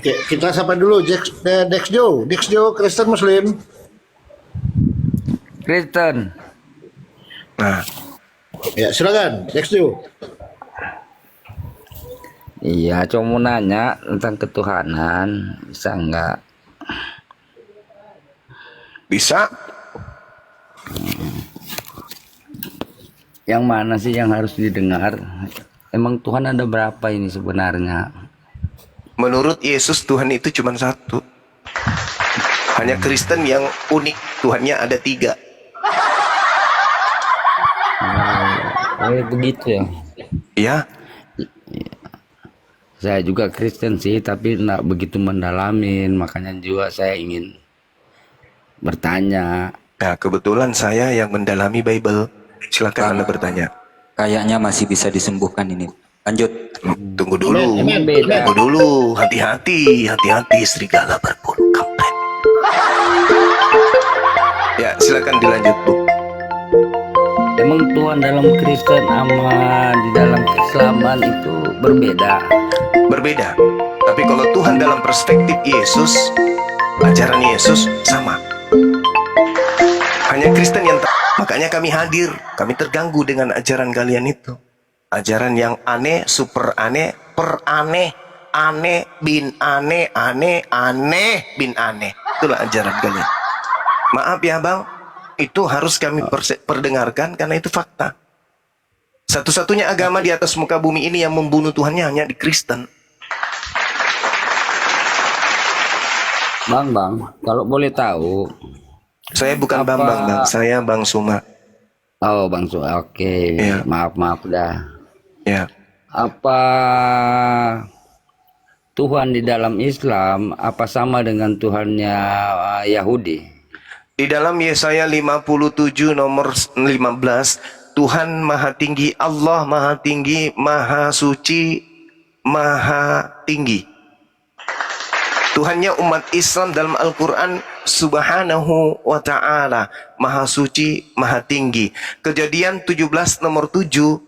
Oke, kita sapa dulu Dexjo Kristen Muslim. Kristen. Nah, Ya, silakan Dexjo. Iya, cuma mau nanya tentang ketuhanan, bisa nggak? bisa. Yang mana sih yang harus didengar? Emang Tuhan ada berapa ini sebenarnya? Menurut Yesus Tuhan itu cuma satu. Hanya Kristen yang unik, Tuhannya ada 3. Begitu ya. Ya, Saya juga Kristen sih, tapi nggak begitu mendalamin. Makanya juga saya ingin bertanya. nah kebetulan saya yang mendalami Bible. Silakan Anda bertanya. Kayaknya masih bisa disembuhkan ini. Lanjut. Tunggu dulu. Amen. Beda. Tunggu dulu. Hati-hati, hati-hati serigala berbulu kampret. Ya, silakan dilanjut, Bu. Emang Tuhan dalam Kristen sama di dalam keislaman itu berbeda? Berbeda. Tapi kalau Tuhan dalam perspektif Yesus, ajaran Yesus sama. Hanya Kristen yang makanya kami hadir. Kami terganggu dengan ajaran kalian itu. Ajaran yang aneh, super aneh, per aneh, aneh bin aneh, aneh, aneh bin aneh. Itulah ajaran kalian. Maaf ya Bang, itu harus kami perdengarkan karena itu fakta. Satu-satunya agama di atas muka bumi ini yang membunuh Tuhannya hanya di Kristen. Bang, kalau boleh tahu, Saya bukan Apa- Bambang, Bang. Saya Bang Suma. oh Bang Su, oke, Iya. maaf dah. Ya. Apa Tuhan di dalam Islam apa sama dengan Tuhannya Yahudi? Di dalam Yesaya 57 nomor 15, Tuhan Maha Tinggi, Allah Maha Tinggi, Maha Suci, Maha Tinggi. Tuhannya umat Islam dalam Al-Quran Subhanahu wa ta'ala, Maha Suci, Maha Tinggi. Kejadian 17 nomor 7,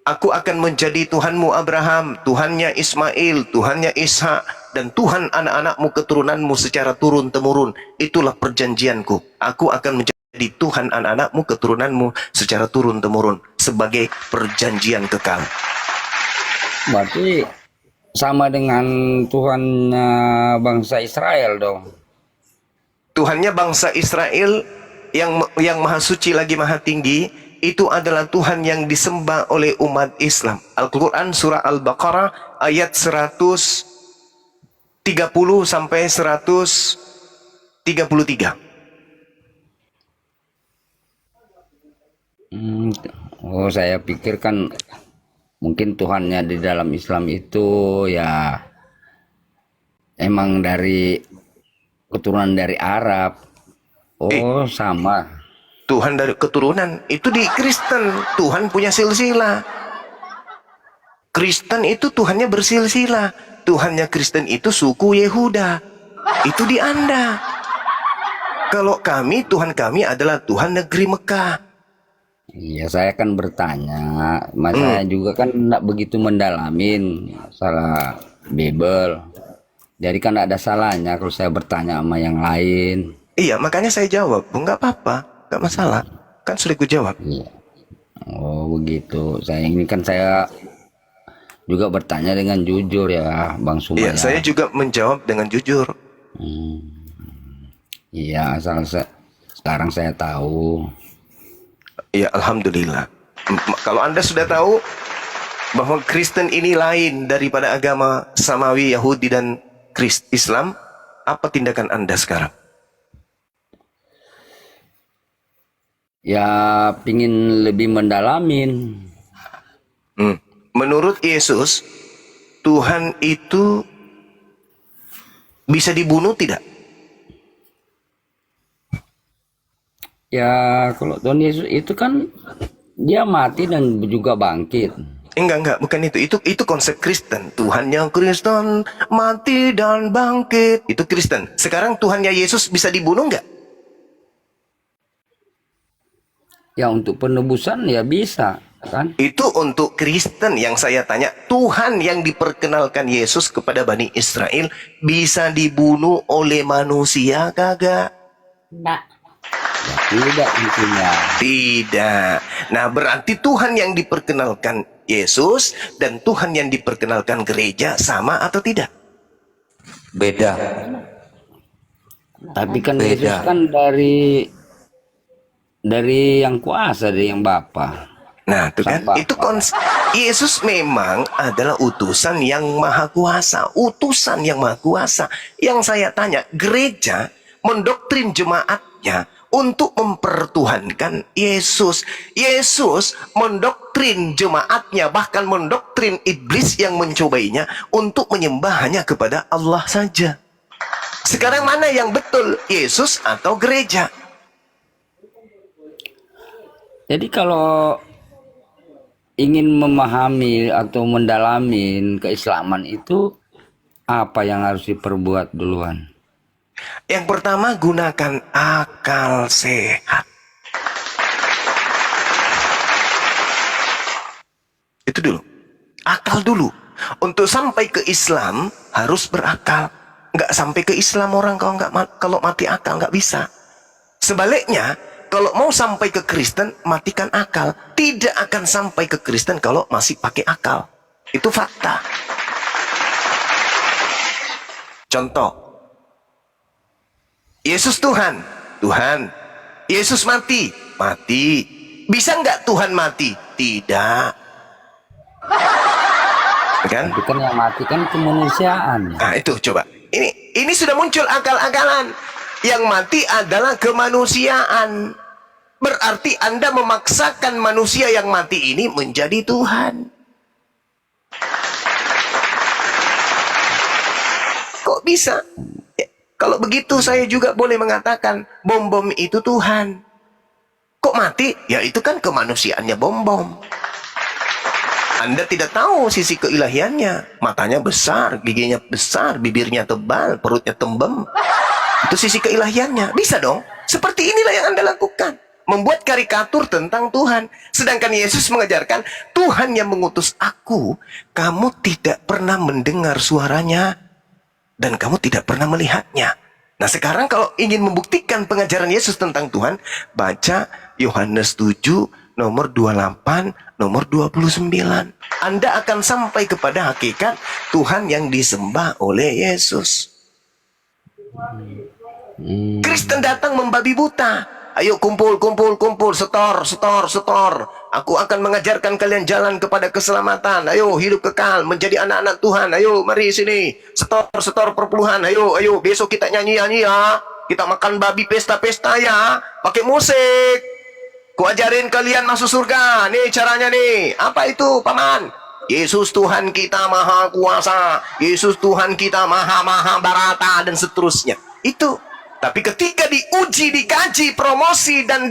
Aku akan menjadi Tuhanmu Abraham, Tuhannya Ismail, Tuhannya Ishak, dan Tuhan anak-anakmu keturunanmu secara turun-temurun. Itulah perjanjianku. Aku akan menjadi Tuhan anak-anakmu keturunanmu secara turun-temurun sebagai perjanjian kekal. Berarti sama dengan Tuhannya bangsa Israel dong. Tuhannya bangsa Israel yang Maha Suci lagi Maha Tinggi, itu adalah Tuhan yang disembah oleh umat Islam. Al-Quran surah Al-Baqarah ayat 130 sampai 133. Oh, saya pikir kan mungkin Tuhannya di dalam Islam itu ya emang dari keturunan dari Arab. Oh, sama. Tuhan dari keturunan itu di Kristen. Tuhan punya silsilah. Kristen itu Tuhannya bersilsilah. Tuhannya Kristen itu suku Yehuda. Itu di Anda. Kalau kami, Tuhan kami adalah Tuhan negeri Mekah. Iya, saya kan bertanya, mas saya juga kan tidak begitu mendalamin masalah Bible. Jadi kan tidak ada salahnya kalau saya bertanya sama yang lain. Iya, makanya saya jawab. Nggak apa-apa, nggak masalah. Kan sudah gue jawab. Iya. Oh begitu. Ini kan saya juga bertanya dengan jujur ya, Bang Iya, Sumaya. saya juga menjawab dengan jujur. Iya, sekarang saya tahu. Iya, Alhamdulillah. Kalau Anda sudah tahu bahwa Kristen ini lain daripada agama Samawi, Yahudi, dan Islam, apa tindakan Anda sekarang? Ya, pingin lebih mendalamin. Menurut Yesus, Tuhan itu bisa dibunuh tidak? Ya, kalau Tuhan Yesus itu kan dia mati dan juga bangkit. Enggak, bukan itu. Itu konsep Kristen. Tuhan yang Kristen mati dan bangkit. Itu Kristen. Sekarang Tuhannya Yesus bisa dibunuh enggak? Ya, untuk penebusan ya bisa. kan? Itu untuk Kristen. Yang saya tanya, Tuhan yang diperkenalkan Yesus kepada Bani Israel bisa dibunuh oleh manusia kagak? Enggak. Ya, tidak intinya. Tidak. Nah, berarti Tuhan yang diperkenalkan Yesus dan Tuhan yang diperkenalkan gereja sama atau tidak? Beda. Tapi kan Beda. Yesus kan dari yang kuasa, dari yang Bapa. Nah, itu kan, Sama. itu Yesus memang adalah utusan yang maha kuasa, utusan yang maha kuasa. Yang saya tanya, gereja mendoktrin jemaatnya untuk mempertuhankan Yesus. Yesus mendoktrin jemaatnya, bahkan mendoktrin iblis yang mencobainya untuk menyembah hanya kepada Allah saja. Sekarang mana yang betul, Yesus atau gereja? Jadi kalau ingin memahami atau mendalamin keislaman itu, apa yang harus diperbuat duluan? Yang pertama, gunakan akal sehat. Itu dulu. Akal dulu. Untuk sampai ke Islam harus berakal. Nggak sampai ke Islam orang kalau mati akal nggak bisa. Sebaliknya, kalau mau sampai ke Kristen, matikan akal. Tidak akan sampai ke Kristen kalau masih pakai akal. Itu fakta. Contoh. Yesus Tuhan. Tuhan. Yesus mati. Mati. Bisa nggak Tuhan mati? Tidak. Kan? Tapi kan yang mati kan kemanusiaan. Nah itu coba. Ini sudah muncul akal-akalan. Yang mati adalah kemanusiaan. Berarti Anda memaksakan manusia yang mati ini menjadi Tuhan. Kok bisa? Ya, kalau begitu saya juga boleh mengatakan bom-bom itu Tuhan. Kok mati? Ya itu kan kemanusiaannya bom-bom. Anda tidak tahu sisi keilahiannya. Matanya besar, giginya besar, bibirnya tebal, perutnya tembem. Itu sisi keilahiannya. Bisa dong. Seperti inilah yang Anda lakukan. Membuat karikatur tentang Tuhan. Sedangkan Yesus mengajarkan, Tuhan yang mengutus aku, kamu tidak pernah mendengar suaranya. Dan kamu tidak pernah melihatnya. Nah sekarang kalau ingin membuktikan pengajaran Yesus tentang Tuhan, baca Yohanes 7, nomor 28, nomor 29. Anda akan sampai kepada hakikat Tuhan yang disembah oleh Yesus. Kristen datang membabi buta. Ayo kumpul, kumpul, kumpul, setor, setor, setor. Aku akan mengajarkan kalian jalan kepada keselamatan. Ayo hidup kekal, menjadi anak-anak Tuhan. Ayo mari sini, setor, setor perpuluhan. Ayo, ayo besok kita nyanyi-nyanyi ya. Kita makan babi pesta-pesta ya. Pakai musik. Ku ajarin kalian masuk surga. Nih caranya nih. Apa itu paman? Yesus Tuhan kita maha kuasa. Yesus Tuhan kita maha barata dan seterusnya. Itu. Tapi ketika diuji, dikaji, promosi dan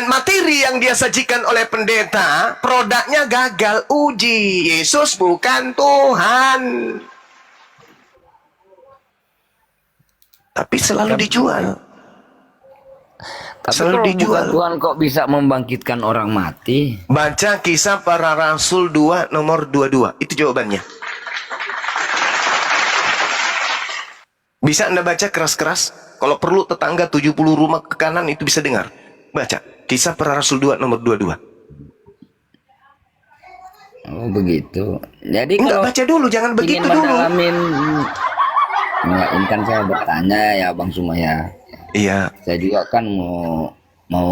materi yang dia sajikan oleh pendeta, produknya gagal uji. Yesus bukan Tuhan. Tapi selalu dijual. Tapi Selalu kalau dijual. bukan Tuhan kok bisa membangkitkan orang mati? Baca Kisah Para Rasul 2 nomor 22. Itu jawabannya. Bisa Anda baca keras-keras. Kalau perlu tetangga 70 rumah ke kanan itu bisa dengar. Baca Kisah Para Rasul 2 nomor 22. Oh begitu. Jadi Enggak, kalau baca dulu, jangan begitu ingin dulu. mendalamin, enggak, ini kan saya bertanya ya Bang Sumaya. Iya. Saya juga kan mau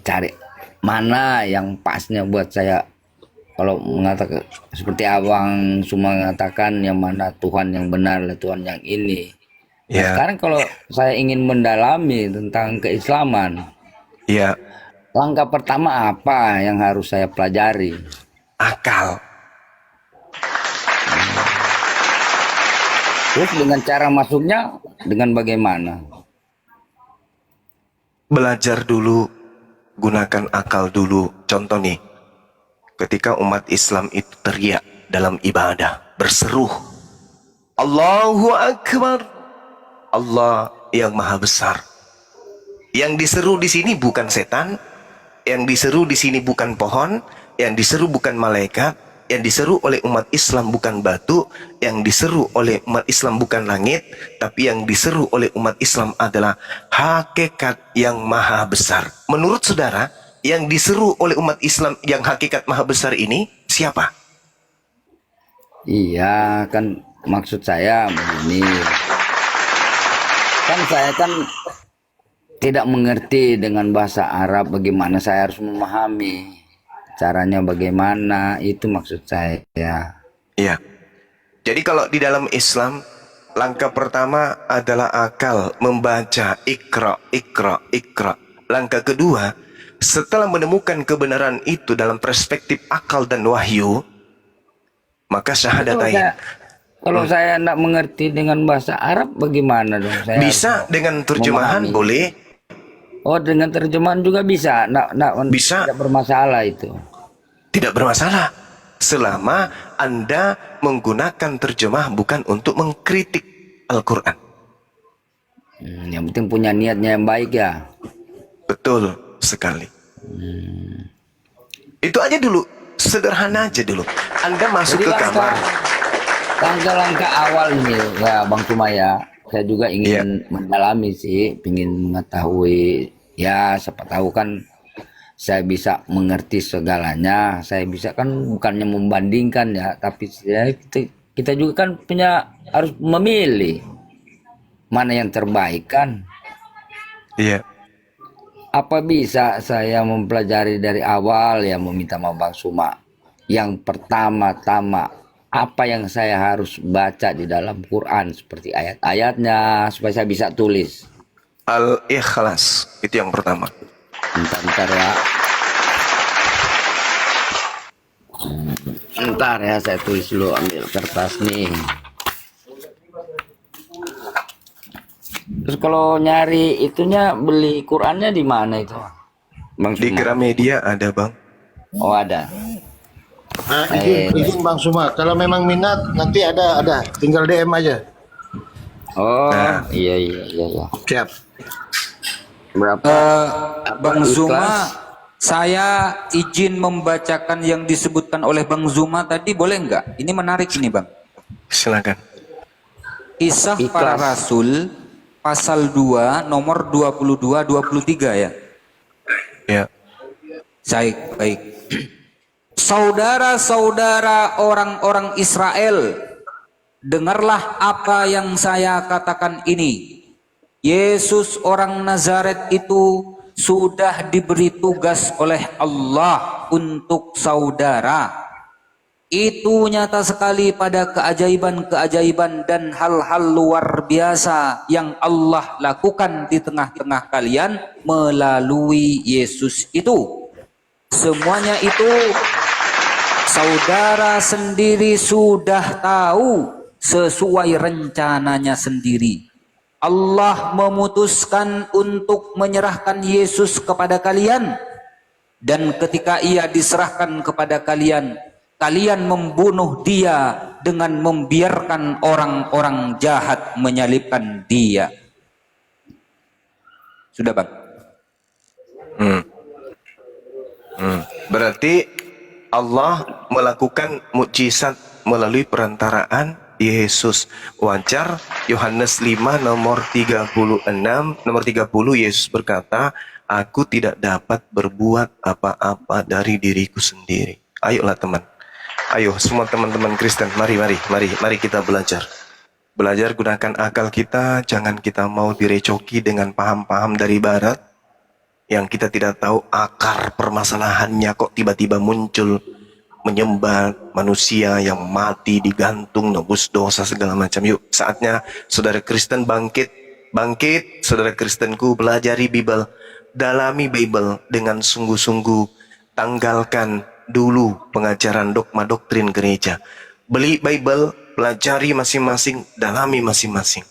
cari mana yang pasnya buat saya. Kalau mengatakan seperti Abang Suma mengatakan yang mana Tuhan yang benar, Tuhan yang ini. Nah, Ya. sekarang kalau saya ingin mendalami tentang keislaman, Iya. langkah pertama apa yang harus saya pelajari? Akal. Terus dengan cara masuknya dengan bagaimana? Belajar dulu, gunakan akal dulu. Contoh nih, ketika umat Islam itu teriak dalam ibadah, berseru, Allahu Akbar. Allah yang maha besar. Yang diseru di sini bukan setan, Yang diseru di sini bukan pohon, yang diseru bukan malaikat, yang diseru oleh umat Islam bukan batu, yang diseru oleh umat Islam bukan langit, tapi yang diseru oleh umat Islam adalah hakikat yang maha besar. Menurut saudara, yang diseru oleh umat Islam yang hakikat maha besar ini siapa? Iya, kan maksud saya begini. Kan saya kan tidak mengerti dengan bahasa Arab, bagaimana saya harus memahami. Caranya bagaimana, itu maksud saya. Iya. Jadi kalau di dalam Islam, langkah pertama adalah akal membaca ikra, ikra, ikra. Langkah kedua, setelah menemukan kebenaran itu dalam perspektif akal dan wahyu, maka syahadatain. Kalau saya tidak mengerti dengan bahasa Arab, bagaimana dong? Saya Bisa dengan terjemahan memahami. boleh. Oh, dengan terjemahan juga bisa. Bisa. Tidak bermasalah itu. Tidak bermasalah. Selama Anda menggunakan terjemah bukan untuk mengkritik Al-Quran. Yang penting punya niatnya yang baik ya. Betul sekali. Itu aja dulu. Sederhana aja dulu. Anda masuk Jadi ke kamar. langkah-langkah awal ini ya Bang Sumaya, saya juga ingin mendalami sih, ingin mengetahui ya, siapa tahu kan saya bisa mengerti segalanya. Saya bisa kan bukannya membandingkan ya, tapi ya, kita juga kan harus memilih mana yang terbaik kan. Iya. Apa bisa saya mempelajari dari awal ya, meminta sama Bang Suma. Yang pertama-tama, apa yang saya harus baca di dalam Quran, seperti ayat-ayatnya, supaya saya bisa tulis. Al-Ikhlas, itu yang pertama. Bentar ya. Bentar ya, saya tulis dulu, ambil kertas nih. Terus kalau nyari itunya, beli Qurannya di mana itu, Bang Di Suma? Gramedia ada, Bang. Oh, ada. Izin Bang Suma, kalau memang minat nanti ada, tinggal DM aja. Oh, Nah. iya. Siap. Berapa? Bang Ikhlas? Zuma, saya izin membacakan yang disebutkan oleh Bang Zuma tadi, boleh nggak? Ini menarik ini, Bang. Silakan. Kisah Ikhlas. para Rasul, pasal 2, nomor 22-23 ya. Ya. Baik. Saudara-saudara orang-orang Israel, dengarlah apa yang saya katakan ini. Yesus orang Nazaret itu sudah diberi tugas oleh Allah untuk saudara. Itu nyata sekali pada keajaiban-keajaiban dan hal-hal luar biasa yang Allah lakukan di tengah-tengah kalian melalui Yesus itu. Semuanya itu saudara sendiri sudah tahu sesuai rencananya sendiri. Allah memutuskan untuk menyerahkan Yesus kepada kalian, dan ketika ia diserahkan kepada kalian, kalian membunuh dia dengan membiarkan orang-orang jahat menyalibkan dia. Sudah, Bang? Berarti Allah melakukan mukjizat melalui perantaraan Yesus. Wajar Yohanes 5 nomor 30 Yesus berkata, aku tidak dapat berbuat apa-apa dari diriku sendiri. Ayolah teman. Ayo semua teman-teman Kristen, mari kita belajar. Belajar gunakan akal kita, jangan kita mau direcoki dengan paham-paham dari barat yang kita tidak tahu akar permasalahannya, kok tiba-tiba muncul menyembah manusia yang mati digantung, nebus dosa segala macam. Yuk, saatnya saudara Kristen bangkit, saudara Kristenku, pelajari Bible, dalami Bible dengan sungguh-sungguh, tanggalkan dulu pengajaran dogma doktrin gereja. Beli Bible, pelajari masing-masing, dalami masing-masing.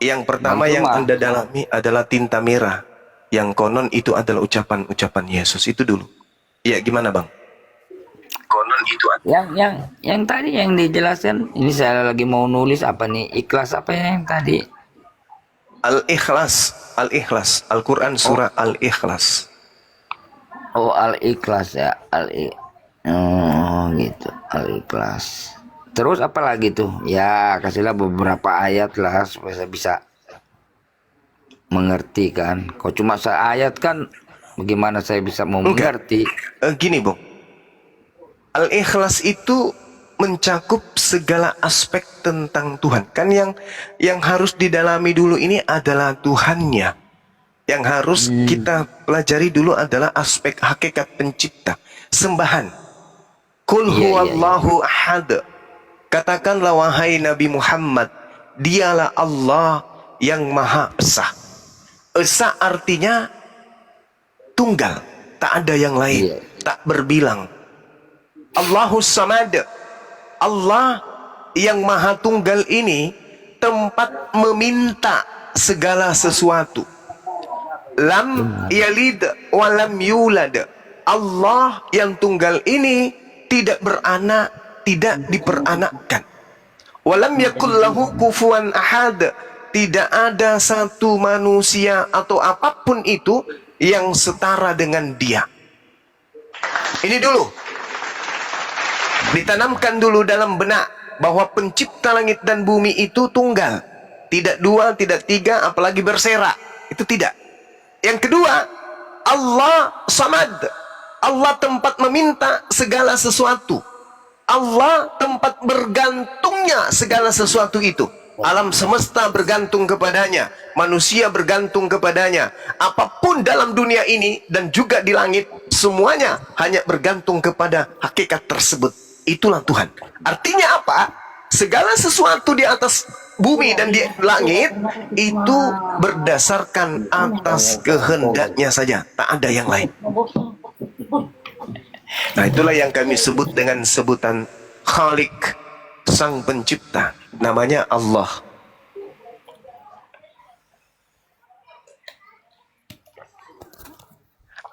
Yang pertama yang Anda dalami adalah tinta merah, yang konon itu adalah ucapan-ucapan Yesus. Itu dulu. Iya, gimana Bang? Konon itu Yang tadi yang dijelaskan, ini saya lagi mau nulis apa nih, ikhlas apa yang tadi? Al-Ikhlas, Al-Quran surah Al-Ikhlas. Oh, Al-Ikhlas ya, oh gitu, Al-Ikhlas. Terus apa lagi tuh? Ya, kasihlah beberapa ayat lah supaya saya bisa mengerti kan. Kok cuma seayat kan, bagaimana saya bisa mau mengerti? Gini, Bung. Al-Ikhlas itu mencakup segala aspek tentang Tuhan. Kan yang harus didalami dulu ini adalah Tuhannya. Yang harus kita pelajari dulu adalah aspek hakikat pencipta. Sembahan. Qul huwallahu ahad. Katakanlah wahai Nabi Muhammad, dialah Allah yang Maha Esa. Esa artinya tunggal, tak ada yang lain, tak berbilang. Allahus Samad, Allah yang Maha Tunggal ini tempat meminta segala sesuatu. Lam yalid walam yulad. Allah yang tunggal ini tidak beranak, tidak diperanakkan. Walam yakul lahu kufuwan ahad. Tidak ada satu manusia atau apapun itu yang setara dengan dia. Ini dulu ditanamkan dulu dalam benak bahwa pencipta langit dan bumi itu tunggal, tidak dua, tidak tiga, apalagi berserak. Itu tidak. Yang kedua, Allah Samad, Allah tempat meminta segala sesuatu, Allah tempat bergantungnya segala sesuatu itu. Alam semesta bergantung kepadanya, manusia bergantung kepadanya. Apapun dalam dunia ini dan juga di langit, semuanya hanya bergantung kepada hakikat tersebut. Itulah Tuhan. Artinya apa? Segala sesuatu di atas bumi dan di langit itu berdasarkan atas kehendaknya saja, tak ada yang lain. Nah, itulah yang kami sebut dengan sebutan Khalik, Sang Pencipta. Namanya Allah.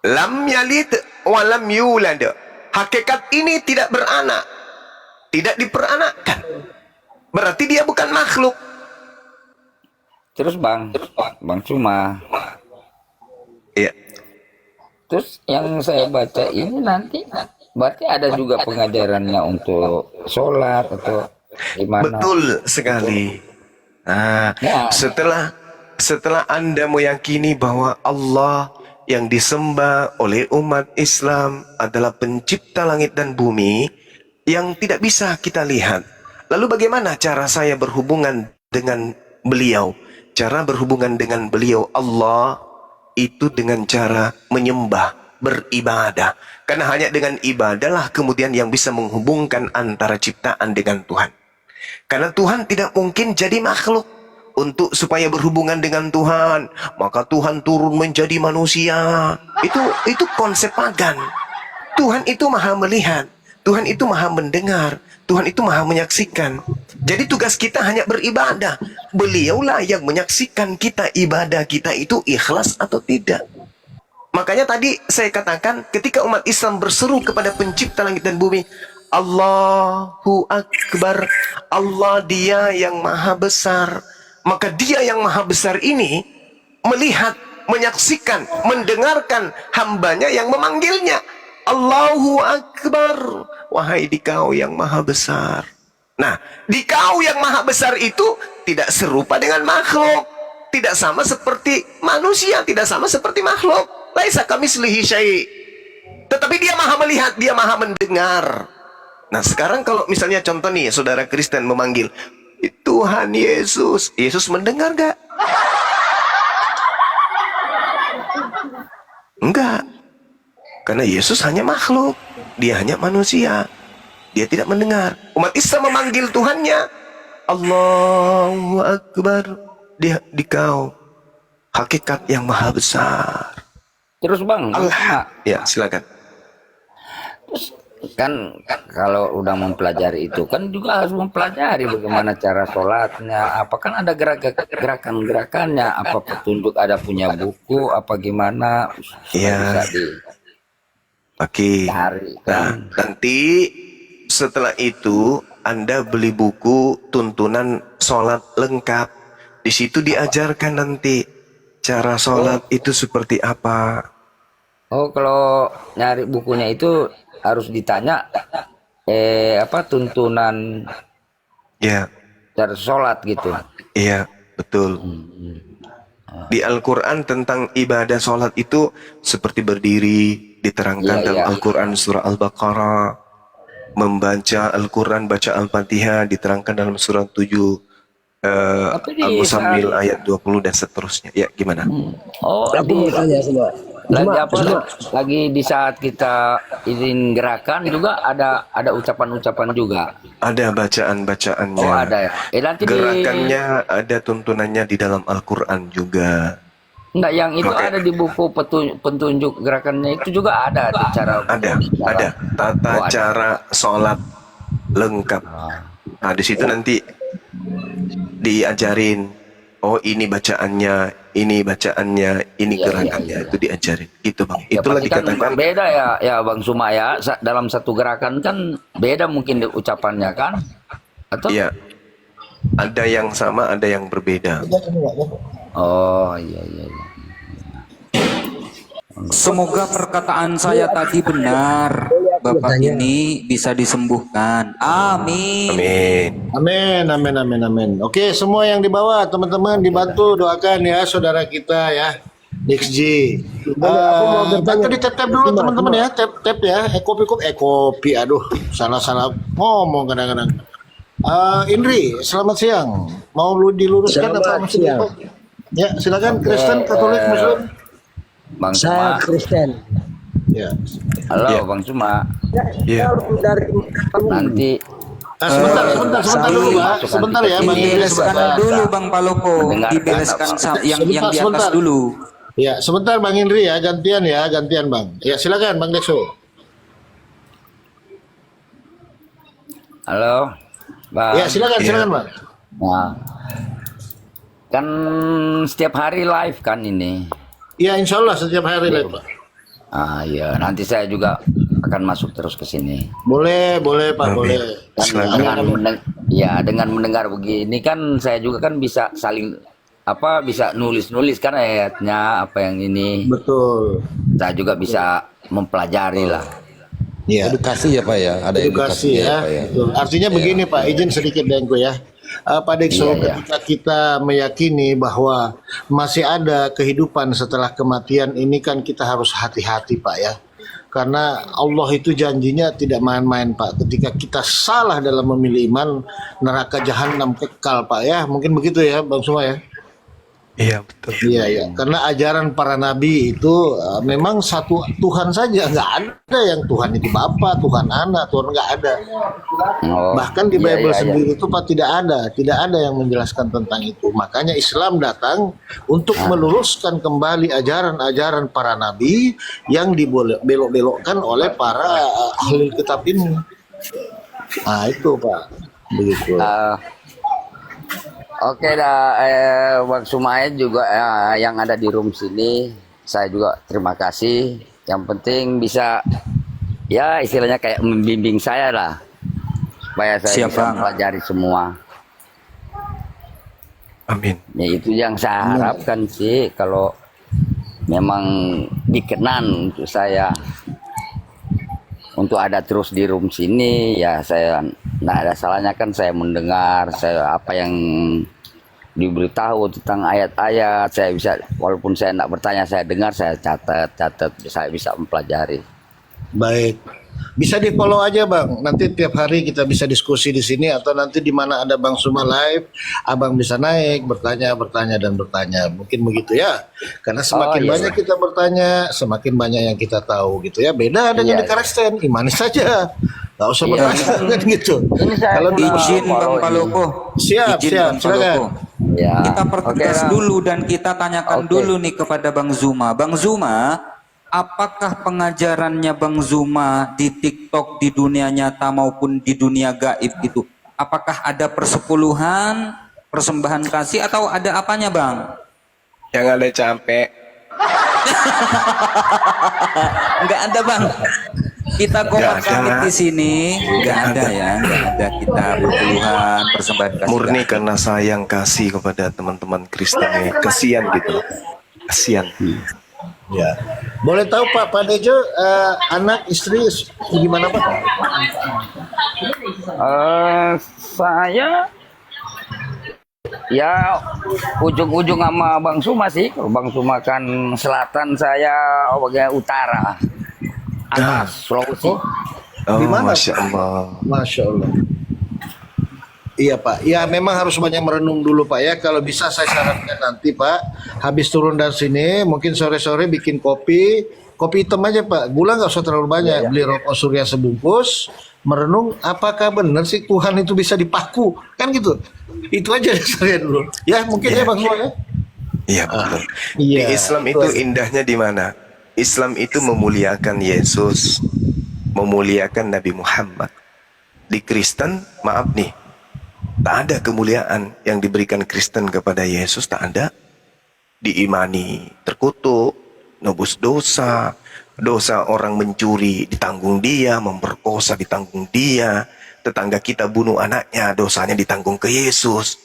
Lam yalid walam yulad. Hakikat ini tidak beranak, tidak diperanakkan. Berarti dia bukan makhluk. Terus Bang Cuma. Iya. Terus yang saya baca ini nanti berarti ada juga pengajarannya untuk sholat atau gimana? Betul sekali. Nah, setelah Anda meyakini bahwa Allah yang disembah oleh umat Islam adalah pencipta langit dan bumi yang tidak bisa kita lihat. Lalu bagaimana cara saya berhubungan dengan beliau? Cara berhubungan dengan beliau Allah itu dengan cara menyembah, beribadah. Karena hanya dengan ibadahlah kemudian yang bisa menghubungkan antara ciptaan dengan Tuhan. Karena Tuhan tidak mungkin jadi makhluk. Untuk supaya berhubungan dengan Tuhan, maka Tuhan turun menjadi manusia. Itu konsep pagan. Tuhan itu maha melihat, Tuhan itu maha mendengar, Tuhan itu maha menyaksikan. Jadi tugas kita hanya beribadah. Beliaulah yang menyaksikan kita, ibadah kita itu ikhlas atau tidak. Makanya tadi saya katakan ketika umat Islam berseru kepada pencipta langit dan bumi, Allahu Akbar, Allah dia yang maha besar. Maka dia yang maha besar ini melihat, menyaksikan, mendengarkan hambanya yang memanggilnya. Allahu Akbar, wahai dikau yang maha besar. Nah, dikau yang maha besar itu tidak serupa dengan makhluk. Tidak sama seperti manusia, tidak sama seperti makhluk. Laisa kamitslihi syai'. Tetapi dia maha melihat, dia maha mendengar. Nah, sekarang kalau misalnya contoh nih, saudara Kristen memanggil Tuhan Yesus, Yesus mendengar gak? Enggak. Karena Yesus hanya makhluk, dia hanya manusia, dia tidak mendengar. Umat Islam memanggil Tuhannya Allahu Akbar, dia dikau hakikat yang maha besar. Terus Bang, ya silakan. Terus kan kalau udah mempelajari itu kan juga harus mempelajari bagaimana cara sholatnya, apa kan ada gerakan-gerakannya, apa petunjuk, ada punya buku apa gimana ya bisa dicari kan? Nanti setelah itu Anda beli buku tuntunan sholat lengkap, di situ diajarkan nanti cara sholat itu seperti apa. Oh, kalau nyari bukunya itu harus ditanya apa tuntunan Ya, cara sholat gitu. iya, betul. Di Al-Quran tentang ibadah sholat itu seperti berdiri, diterangkan Iya, dalam iya. Al-Quran surah Al-Baqarah. Membaca Al-Quran, baca Al-Fatihah, diterangkan dalam surah 7, Tapi di Al-Muzammil ayat 20 dan seterusnya. Ya, gimana? Oh, Aku mau tanya semua. lagi apa? Lagi di saat kita izin gerakan juga ada ucapan-ucapan juga. Ada bacaan-bacaannya. Oh, ada ya. Nanti Gerakannya ada tuntunannya di dalam Al-Quran juga. enggak, yang itu Oke. ada di buku petunjuk gerakannya itu juga ada di cara Ada tata Oh, ada. cara sholat lengkap. Nah, di situ nanti diajarin, oh ini bacaannya, ini Iya, gerakannya, iya. itu diajarin. Itu Bang. Ya, Itulah pasti kan dikatakan. beda ya Bang Suma ya. Dalam satu gerakan kan beda mungkin ucapannya kan? Atau? Iya. Ada yang sama, ada yang berbeda. Oh, iya. Semoga perkataan saya tadi benar. Bapak ini bisa disembuhkan. Amin. Amin. Amin. Oke, semua yang di bawah teman-teman dibantu doakan ya saudara kita ya. Nix G. Bantu di tap dulu teman-teman ya, tap ya. Kopi. Aduh, salah ngomong kadang-kadang. Indri, selamat siang. Mau lu diluruskan Selamat atau masih siang. lupa? Ya, silakan Kristen, Katolik, Muslim. Bang Saya Suma. Kristen. Ya. Halo Iya. Bang Suma. Iya. Dari Nanti Sebentar dulu, Pak. Sebentar ya, Bang Indri. Dibereskan Sebentar. dulu Bang Paloko. Mendengarkan Dibereskan yang di atas Sebentar. dulu. Ya, sebentar Bang Indri ya, gantian Bang. Ya, silakan Bang Dekso. halo. Bang. Ya, silakan Bang. Nah, kan setiap hari live kan ini. Ya, insya Allah setiap hari live, Pak. Ah iya, nanti saya juga akan masuk terus ke sini. Boleh Pak, boleh. Dengan mendengar begini kan saya juga kan bisa saling bisa nulis kan ayatnya apa yang ini. Betul. Saya juga bisa mempelajari lah. Ya. Edukasi ya Pak ya, ada Edukasi edukasinya ya. Pak ya. Betul. Artinya begini Pak, izin sedikit Dengku ya. Pak Dekso, Iya. ketika kita meyakini bahwa masih ada kehidupan setelah kematian ini kan kita harus hati-hati Pak ya. Karena Allah itu janjinya tidak main-main Pak. Ketika kita salah dalam memilih iman, neraka jahanam kekal Pak ya. Mungkin begitu ya Bang Suma ya. Iya, betul. Iya. Karena ajaran para nabi itu memang satu Tuhan saja, nggak ada yang Tuhan itu Bapa, Tuhan Anak, Tuhan nggak ada. Oh, Bahkan di iya, Bible iya, sendiri itu Pak tidak ada yang menjelaskan tentang itu. Makanya Islam datang untuk meluruskan kembali ajaran-ajaran para nabi yang dibelok-belokkan oleh para ahli kitab ini. Nah itu Pak, begitu. Oke Bang Sumaya juga yang ada di room sini, saya juga terima kasih. Yang penting bisa ya istilahnya kayak membimbing saya lah, supaya saya Siap, bisa Bang. mempelajari semua. Amin. Ya itu yang saya harapkan sih, kalau memang dikenan untuk saya untuk ada terus di room sini, ya saya nggak ada salahnya kan saya mendengar saya apa yang diberitahu tentang ayat-ayat, saya bisa walaupun saya nggak bertanya saya dengar, saya catat saya bisa mempelajari. Baik. Bisa di follow aja Bang. Nanti tiap hari kita bisa diskusi di sini atau nanti di mana ada Bang Suma live, Abang bisa naik bertanya. Mungkin begitu ya. Karena semakin iya, banyak kita bertanya, semakin banyak yang kita tahu gitu ya. Beda dengan di Kristen, imani saja. Gak usah Iya. bertanya kan gitu. Ini saya Kalau di Izin Bang Follow ini. Paloko. Siap, Izin Bang silakan. Paloko. Ya. Kita pertegas Oke, Bang. dulu dan kita tanyakan Oke. dulu nih kepada Bang Zuma. Bang Zuma, apakah pengajarannya Bang Zuma di TikTok di dunia nyata maupun di dunia gaib itu, apakah ada persepuluhan, persembahan kasih atau ada apanya Bang? Yang ada capek. Enggak ada Bang. Kita kompak Nggak ada. kami di sini, enggak ada ya, enggak ada kita perpuluhan, persembahan kasih. Murni karena sayang kasih kepada teman-teman Kristen ya. Kasihan gitu. Kasihan. Ya. Boleh tahu Pak Dejo, anak istri gimana Pak? Saya ya ujung-ujung sama Bang Suma sih. Kalau Bang Suma kan selatan, saya bagian utara, atas Sulawesi. Oh, Di mana? Masya Allah. Masya Allah. Iya Pak, ya memang harus banyak merenung dulu Pak ya. Kalau bisa saya sarankan nanti Pak, habis turun dari sini, mungkin sore-sore bikin kopi hitam aja Pak. Gula nggak usah terlalu banyak. Beli rokok surya sebungkus, merenung apakah benar sih Tuhan itu bisa dipaku, kan gitu. Itu aja saya dulu. Ya mungkin ya Bang Suma ya. Iya betul. Iya, Di Islam itu indahnya di mana? Islam itu memuliakan Yesus, memuliakan Nabi Muhammad. Di Kristen, maaf nih, tak ada kemuliaan yang diberikan Kristen kepada Yesus, tak ada. Diimani terkutuk, nebus dosa, dosa orang mencuri ditanggung dia, memperkosa ditanggung dia, tetangga kita bunuh anaknya, dosanya ditanggung ke Yesus,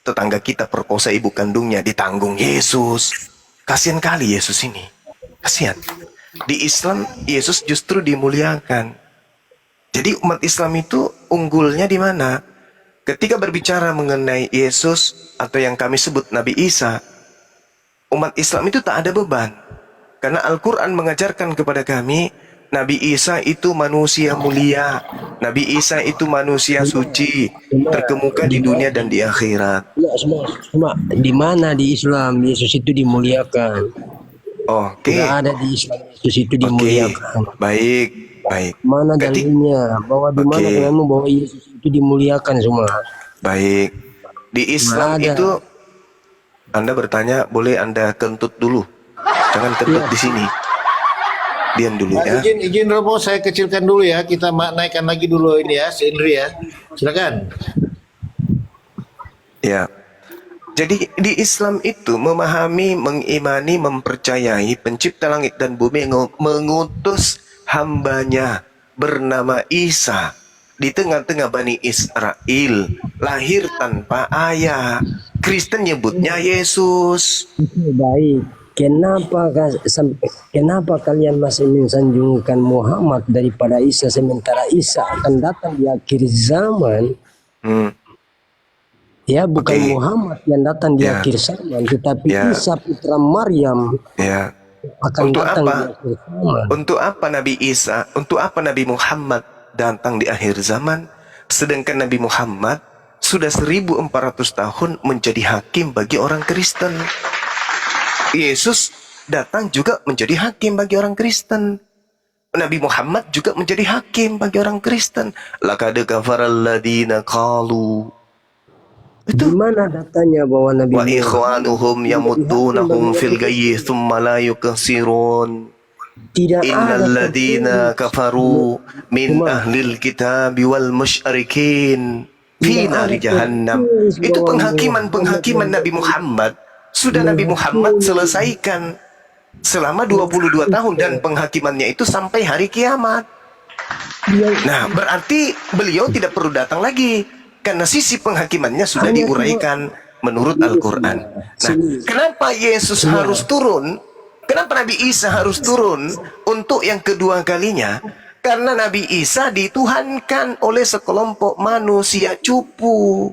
tetangga kita perkosa ibu kandungnya ditanggung Yesus. Kasihan kali Yesus ini, kasihan. Di Islam Yesus justru dimuliakan. Jadi umat Islam itu unggulnya di mana? Ketika berbicara mengenai Yesus atau yang kami sebut Nabi Isa, umat Islam itu tak ada beban. Karena Al-Quran mengajarkan kepada kami, Nabi Isa itu manusia mulia, Nabi Isa itu manusia suci, terkemuka di dunia dan di akhirat. Ya, semua di mana di Islam Yesus itu dimuliakan? Oke, Tidak ada di Islam Yesus itu dimuliakan. baik, baik. Mana dalilnya bahwa di mana kamu bahwa Yesus itu dimuliakan semua? Baik. Di Islam Nggak ada. itu Anda bertanya, boleh Anda kentut dulu. Jangan kentut di sini. Diam dulu ya. Izin Romo, saya kecilkan dulu ya. Kita naikkan lagi dulu ini ya, si Indri ya. Silakan. Ya. Jadi di Islam itu memahami, mengimani, mempercayai pencipta langit dan bumi mengutus hambanya bernama Isa di tengah-tengah Bani Israel, lahir tanpa ayah. Kristen nyebutnya Yesus. Baik. Kenapa kalian masih mensanjungkan Muhammad daripada Isa, sementara Isa akan datang di akhir zaman? Ya, bukan Muhammad yang datang di akhir zaman, tetapi Isa putra Maryam Ya. akan Untuk datang apa? di akhir zaman. Untuk apa Nabi Isa? Untuk apa Nabi Muhammad datang di akhir zaman? Sedangkan Nabi Muhammad sudah 1400 tahun menjadi hakim bagi orang Kristen. Yesus datang juga menjadi hakim bagi orang Kristen. Nabi Muhammad juga menjadi hakim bagi orang Kristen. Laqad kafaral ladina qalu. Di mana datanya bahwa Nabi Wa Muhammad ikhwanuhum yamutunahum fil gayyi thumma la yukasirun. tidak Innal ada ladina kafaru min ahlil kitabi wal musyrikin fi nari jahannam. Itu penghakiman Nabi Muhammad. Sudah Nabi Muhammad selesaikan selama 22 tahun dan penghakimannya itu sampai hari kiamat. Nah, berarti beliau tidak perlu datang lagi karena sisi penghakimannya sudah diuraikan menurut Al-Quran. Nah, kenapa Yesus harus turun? Kenapa Nabi Isa harus turun untuk yang kedua kalinya? Karena Nabi Isa dituhankan oleh sekelompok manusia cupu.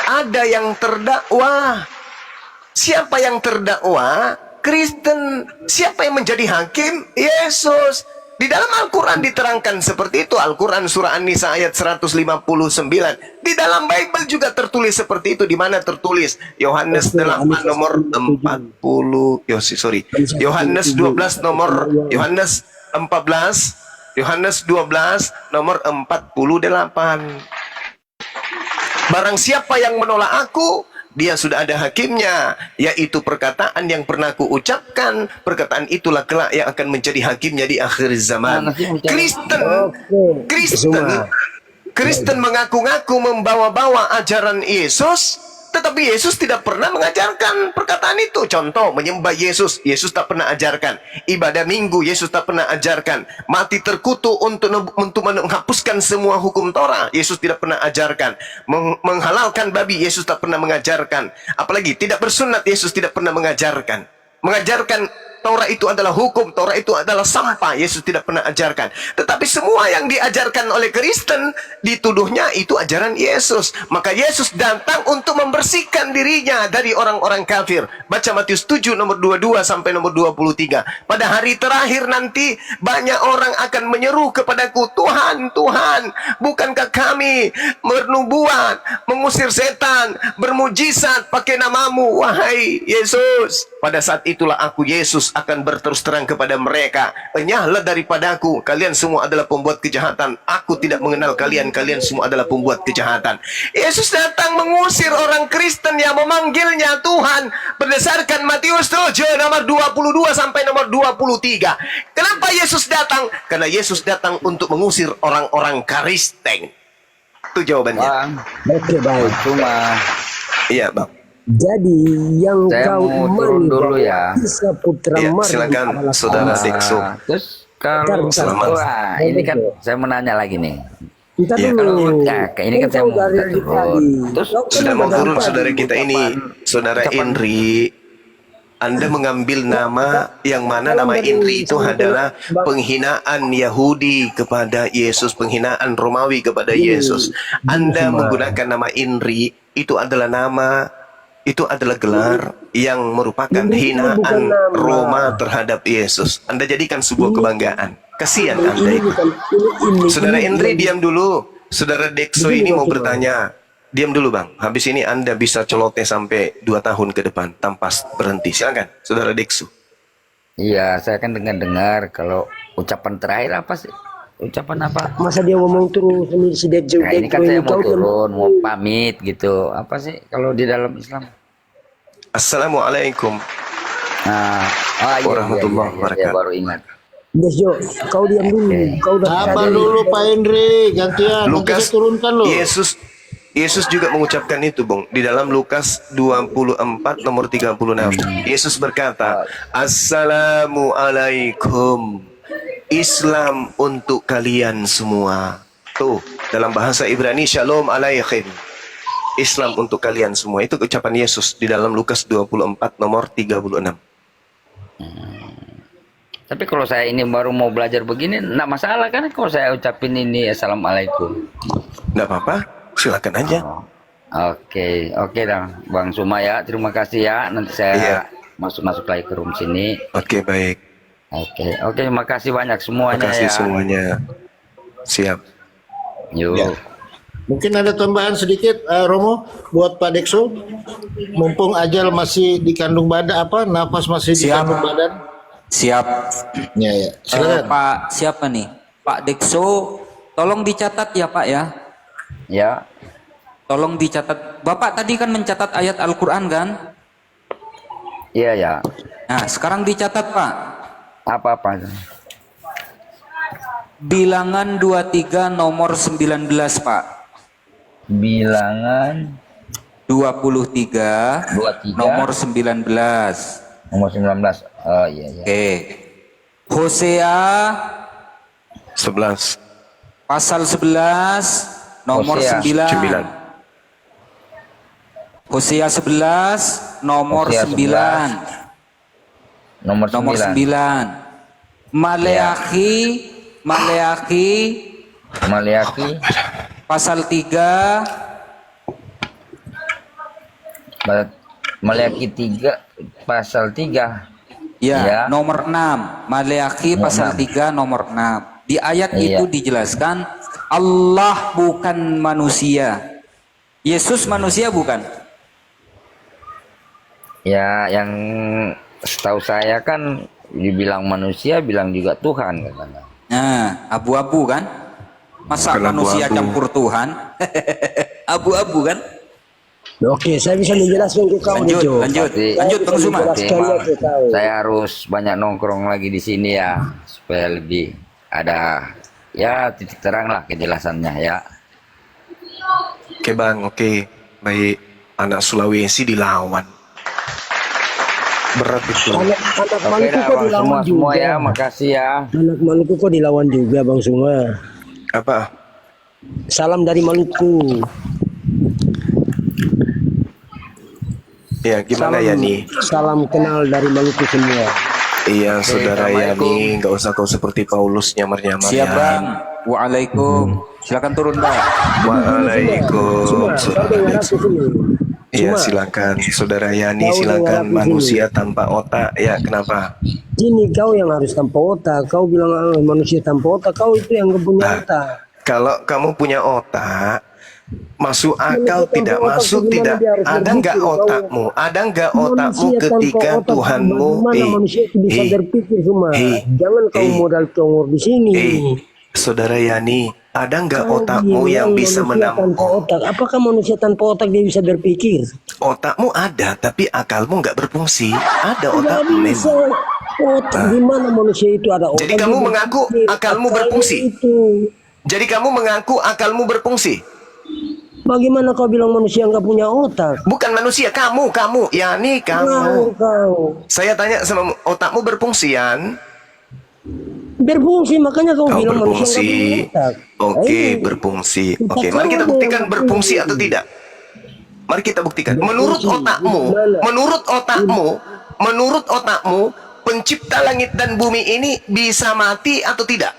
Ada yang terdakwa. Siapa yang terdakwa? Kristen. Siapa yang menjadi hakim? Yesus. Di dalam Al-Quran diterangkan seperti itu. Al-Quran surah An-Nisa ayat 159. Di dalam Bible juga tertulis seperti itu. Di mana tertulis? Yohanes 8 nomor 40. Yohanes 12 nomor Yohanes 14. Yohanes 12 nomor 48. Barang siapa yang menolak aku, dia sudah ada hakimnya, yaitu perkataan yang pernah aku ucapkan. Perkataan itulah kelak yang akan menjadi hakimnya di akhir zaman. Kristen mengaku-ngaku membawa-bawa ajaran Yesus, tetapi Yesus tidak pernah mengajarkan perkataan itu. Contoh, menyembah Yesus, Yesus tak pernah ajarkan. Ibadah minggu, Yesus tak pernah ajarkan. Mati terkutuk untuk menghapuskan semua hukum Torah, Yesus tidak pernah ajarkan. Menghalalkan babi, Yesus tak pernah mengajarkan. Apalagi tidak bersunat, Yesus tidak pernah mengajarkan. Mengajarkan Taurat itu adalah hukum, Taurat itu adalah sampah. Yesus tidak pernah ajarkan. Tetapi semua yang diajarkan oleh Kristen dituduhnya itu ajaran Yesus. Maka Yesus datang untuk membersihkan dirinya dari orang-orang kafir. Baca Matius 7 nomor 22 sampai nomor 23. Pada hari terakhir nanti banyak orang akan menyeru kepadaku, Tuhan, Tuhan, bukankah kami bernubuat, mengusir setan, bermujizat pakai namamu, wahai Yesus. Pada saat itulah aku, Yesus, akan berterus terang kepada mereka, enyahlah daripadaku, kalian semua adalah pembuat kejahatan. Aku tidak mengenal kalian, kalian semua adalah pembuat kejahatan. Yesus datang mengusir orang Kristen yang memanggilnya Tuhan berdasarkan Matius 7 nomor 22 sampai nomor 23. Kenapa Yesus datang? Karena Yesus datang untuk mengusir orang-orang Kristen. Itu jawabannya. Bang, Oke, baik. cuma Iya, Bang. Jadi yang saya kau mau turun imani dulu bahwa ya. Isa putra Iya, Maryam silakan, adalah Saudara Allah. Dekso. Terus kalau Bentar, wah, ini kan saya menanya lagi nih. Kita Iya, dulu. Nah, ini kan saya mau dari minta tadi. turun. Terus Kau kan Sudah mau udah turun tadi. saudara kita ini, Saudara Indri. Anda mengambil nama yang mana nama Indri itu adalah penghinaan Yahudi kepada Yesus, penghinaan Romawi kepada Yesus. Anda menggunakan nama Indri, itu adalah gelar yang merupakan hinaan Roma terhadap Yesus. Anda jadikan sebuah kebanggaan. Kasihan Anda Ini itu. bukan ini. Saudara Indri, diam dulu. Saudara Dekso ini mau bertanya. Diam dulu, Bang. Habis ini Anda bisa celoteh sampai 2 tahun ke depan tanpa berhenti. Silakan, Saudara Dekso. iya, saya kan dengar kalau ucapan terakhir apa sih? Ucapan apa? Masa dia ngomong terus ini si Dek Nah, ini kan saya mau kau turun, mau pamit gitu. Apa sih kalau di dalam Islam? Assalamualaikum. Nah, Warahmatullahi Saya wabarakatuh. baru ingat. Desjo, kau diam dulu. Kau udah Sabar tadi. dulu Pak Indri, gantian. Nanti Lukas, saya turunkan loh. Yesus juga mengucapkan itu, Bung, di dalam Lukas 24 nomor 36. Yesus berkata, Assalamualaikum. Islam untuk kalian semua. Tuh, dalam bahasa Ibrani, Shalom alaikum. Islam untuk kalian semua. Itu ucapan Yesus di dalam Lukas 24 nomor 36. Tapi kalau saya ini baru mau belajar begini, enggak masalah kan kalau saya ucapin ini Assalamualaikum. Nggak apa-apa, silakan aja. Oke dah, Bang Suma ya. Terima kasih ya. Nanti saya Iya. masuk lagi ke room sini. Oke, baik. Oke, makasih banyak semuanya Terima kasih ya. semuanya. Siap. Yuk. Ya. Mungkin ada tambahan sedikit, Romo, buat Pak Dekso. Mumpung ajal masih dikandung badan, nafas masih dikandung badan. Siap. Ya, ya. Silakan. Pak siapa nih? Pak Dekso, tolong dicatat ya Pak ya. Ya. Tolong dicatat. Bapak tadi kan mencatat ayat Al-Quran kan? Iya ya. Nah, sekarang dicatat Pak. Apa? Bilangan 23 nomor 19 Pak. Bilangan 23 23 nomor 19. nomor 19. Oh iya. Oke. Hosea 11. pasal 11 nomor Hosea 9. Hosea 11 nomor Hosea 9. Nomor Nomor 9. 9. Maleakhi Maleakhi pasal 3 Maleakhi 3 pasal 3. ya, Ya. nomor 6. Maleakhi Nomor pasal 6. 3 nomor 6. Di ayat Iya. itu dijelaskan Allah bukan manusia. Yesus manusia bukan? Ya, yang setahu saya kan dibilang manusia, bilang juga Tuhan katanya. Nah, abu-abu kan? Masa Bukan manusia abu-abu. campur Tuhan? Abu-abu kan? Oke, saya bisa menjelaskan ke kau nih, Jo. Lanjut, Tapi- lanjut Bang Zuma. Tapi Jelaskannya emang ke kau. saya harus banyak nongkrong lagi di sini ya, supaya lebih ada ya titik terang lah kejelasannya ya. Oke, Bang. Oke. Baik. Anak Sulawesi dilawan. Berat itu. Anak Oke Maluku dah kok Bang dilawan semua juga. ya, makasih ya. Anak Maluku kok dilawan juga, Bang Suma. Apa? Salam dari Maluku. Ya, gimana ya nih? Salam kenal dari Maluku semua. Iya, saudara Assalamualaikum. Yani, nggak usah kau seperti Paulus nyamar-nyamar Siap ya. bang. Waalaikum. Silakan turun bang. Waalaikum. Kau dengar aku sini. Iya, Cuma, silakan, saudara Yani, kau dengar silakan. aku sini. Manusia tanpa otak, ya kenapa? Ini kau yang harus tanpa otak. Kau bilang manusia tanpa otak. Kau itu yang gak punya Nah, otak. kalau kamu punya otak, masuk akal Manusia tidak tanpa otak masuk bagaimana tidak. dia harus Ada nggak berpikir? otakmu? Ada nggak otakmu Manusia tanpa ketika otak, Tuhanmu? bagaimana manusia itu bisa berpikir semua? Jangan kau modal congor di sini. Saudara Yani, ada nggak Kau otakmu yang bilang bisa manusia tanpa menampung? otak. Apakah manusia tanpa otak dia bisa berpikir? Otakmu ada, tapi akalmu nggak berfungsi. Ada Tidak otakmu bisa. memang. Otak di mana manusia itu ada otak? Jadi kamu dia mengaku berpikir. akalmu Akalnya berfungsi? Itu. Jadi kamu mengaku akalmu berfungsi? Bagaimana kau bilang manusia nggak punya otak? Bukan manusia, kamu, Yani kamu. Kau. Saya tanya sama otakmu berfungsi, Yan? Berfungsi, makanya kau Oh, bilang manusia nggak punya berfungsi. otak. Oke, Eh, berfungsi. kita Oke, mari kita tahu buktikan dong. berfungsi atau tidak. Mari kita buktikan. Menurut Berfungsi. otakmu, Gimana? menurut otakmu, pencipta langit dan bumi ini bisa mati atau tidak?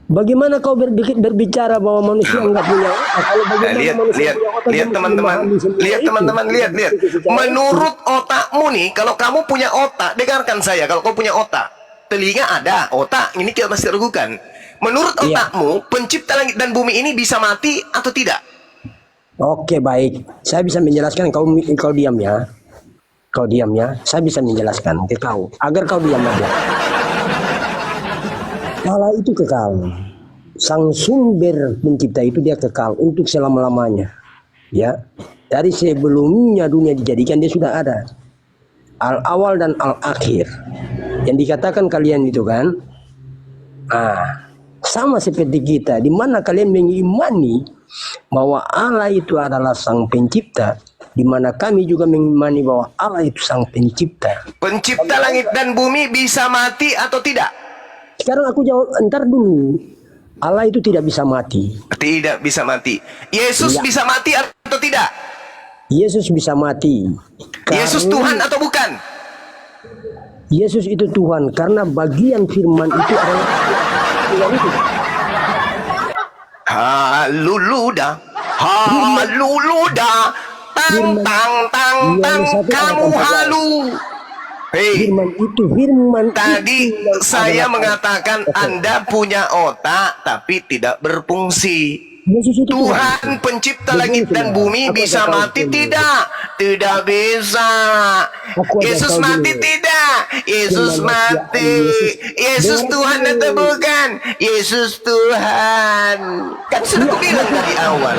Bagaimana kau berbicara bahwa manusia nggak punya otak? Kalau bagaimana Lihat, manusia lihat, punya otak, dia lihat mesti teman-teman, memahami semua lihat itu. teman-teman, lihat. Itu secara Menurut otakmu nih, kalau kamu punya otak, dengarkan saya, kalau kau punya otak, telinga ada, otak, ini kita masih ragukan. Menurut Iya. otakmu, pencipta langit dan bumi ini bisa mati atau tidak? Oke, baik. Saya bisa menjelaskan. Kau diam ya. Kau diam ya. Saya bisa menjelaskan ke kau agar kau diam aja. Allah itu kekal. Sang sumber pencipta itu dia kekal untuk selama-lamanya. Ya. Dari sebelumnya dunia dijadikan dia sudah ada. Al-awal dan al-akhir. Yang dikatakan kalian itu kan. Sama seperti kita, di mana kalian mengimani bahwa Allah itu adalah sang pencipta, di mana kami juga mengimani bahwa Allah itu sang pencipta. Pencipta langit dan bumi bisa mati atau tidak? Sekarang aku jawab, entar dulu. Allah itu tidak bisa mati. Tidak bisa mati. Yesus Iya. bisa mati atau tidak? Yesus bisa mati. Yesus Karena Tuhan atau bukan? Yesus itu Tuhan, karena bagian firman itu adalah Tuhan itu. Haluluda, tang tang tang tang, kamu halu. Hei, Firman itu, firman tadi itu yang saya adalah- mengatakan Anda punya otak tapi tidak berfungsi. Yesus itu Tuhan pencipta Betul, langit dan saudara. bumi Aku bisa ada tahu mati dulu. tidak? Tidak bisa. Aku ada Yesus tahu mati dulu. tidak? Yesus Gimana mati. Yesus? Yesus Dengar Tuhan dulu. atau bukan? Yesus Tuhan. Kan sudah Iya, kubilang dari awal.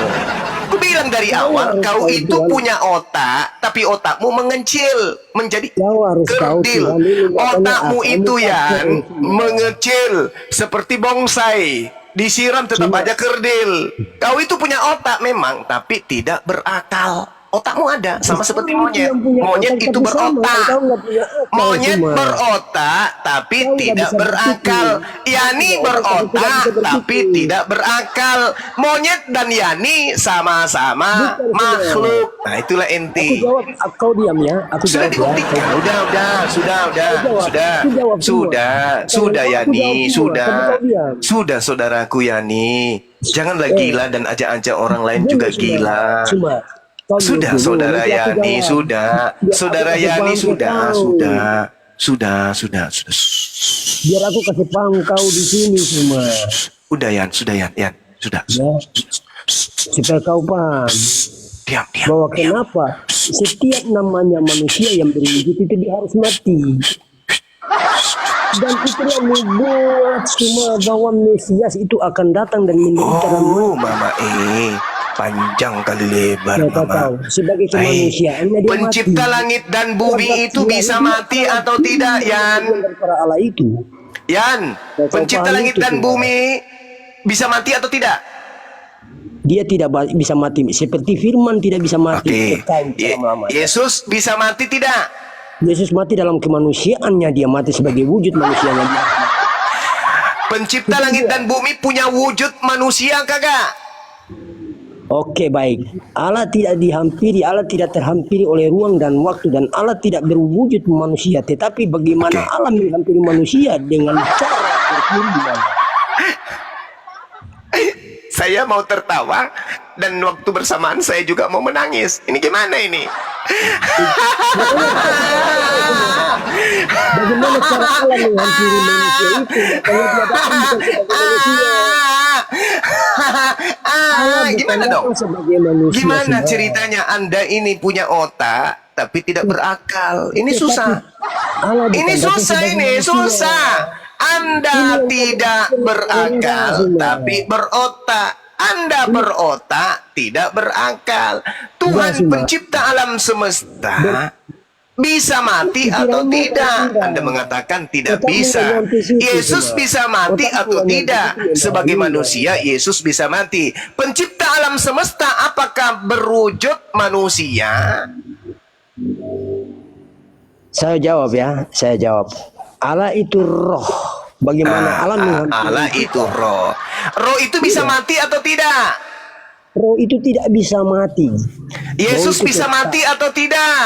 Kubilang dari awal harus kau tahu itu Tuhan. punya otak tapi otakmu mengecil menjadi Kau harus tahu kerdil. Tuhan ini makanya Otakmu akalmu itu pakai Yan semua. mengecil seperti bonsai. Disiram tetap aja kerdil. Kau itu punya otak memang, tapi tidak berakal. Otakmu ada, sama seperti monyet. Yang punya Monyet otak itu tapi sama, berotak. kau nggak punya akal Monyet cuma. berotak, tapi Kau nggak tidak bisa berakal. berpikir. Yani Kau tidak berotak, bisa tapi berpikir. tidak berakal. Monyet dan Yani sama-sama Bukan, saudara. makhluk. Nah, itulah Aku inti. jawab, kau diam ya. Aku Sudah jawab ya. dibuktikan. Sudah Yani, sudah saudaraku Yani. Janganlah gila dan ajak-ajak orang lain juga gila. Cuma, kau Sudah dulu, saudara nanti aku Yani, jawab. sudah. Biar Saudara aku kasih Yani, paham ke kau. sudah. Biar aku kasih paham kau di sini cuma. Sudah Yan, sudah. Ya. Supaya kau paham Diam. bahwa kenapa setiap namanya manusia yang berwujud itu dia harus mati. Dan itu yang membuat semua bahwa Mesias itu akan datang dan menderita dan Oh, Mama panjang kali lebar, Siapa Mama. tahu sebagai kemanusiaannya dia Pencipta mati. langit dan bumi Sebab itu dia bisa itu mati adalah atau tidak, Yan? dari para Allah itu. Yan, Kau pencipta paham langit itu, dan tidak? bumi bisa mati atau tidak? Dia tidak bisa mati seperti firman tidak bisa mati Oke. kekal selama-lamanya. Yesus bisa mati tidak? Yesus mati dalam kemanusiaannya, dia mati sebagai wujud manusianya dia. Pencipta langit dan bumi punya wujud manusia kagak? Oke, baik. Allah tidak dihampiri, Allah tidak terhampiri oleh ruang dan waktu, dan Allah tidak berwujud manusia. Tetapi bagaimana Oke. Allah menghampiri manusia dengan cara berfirman? Saya mau tertawa dan waktu bersamaan saya juga mau menangis. Ini gimana ini? Bagaimana cara Allah menghampiri manusia itu? Makanya dia datang bukan sebagai manusia. Allah bukan Gimana dong? datang sebagai manusia. Gimana saudara. ceritanya Anda ini punya otak tapi tidak berakal? Ini susah. Allah bukan Ini datang susah, sebagai ini manusia. susah. Anda tidak berakal tapi berotak. Anda berotak tidak berakal. Tuhan pencipta alam semesta bisa mati atau tidak? Anda mengatakan tidak bisa. Yesus bisa mati atau tidak? Sebagai manusia, Yesus bisa mati. Pencipta alam semesta apakah berwujud manusia? Saya jawab ya, saya jawab. Allah itu roh. Bagaimana Allah menghampiri? Allah itu roh. Roh itu bisa mati atau tidak? Roh itu tidak bisa mati. Yesus Roh itu bisa tetap. mati atau tidak?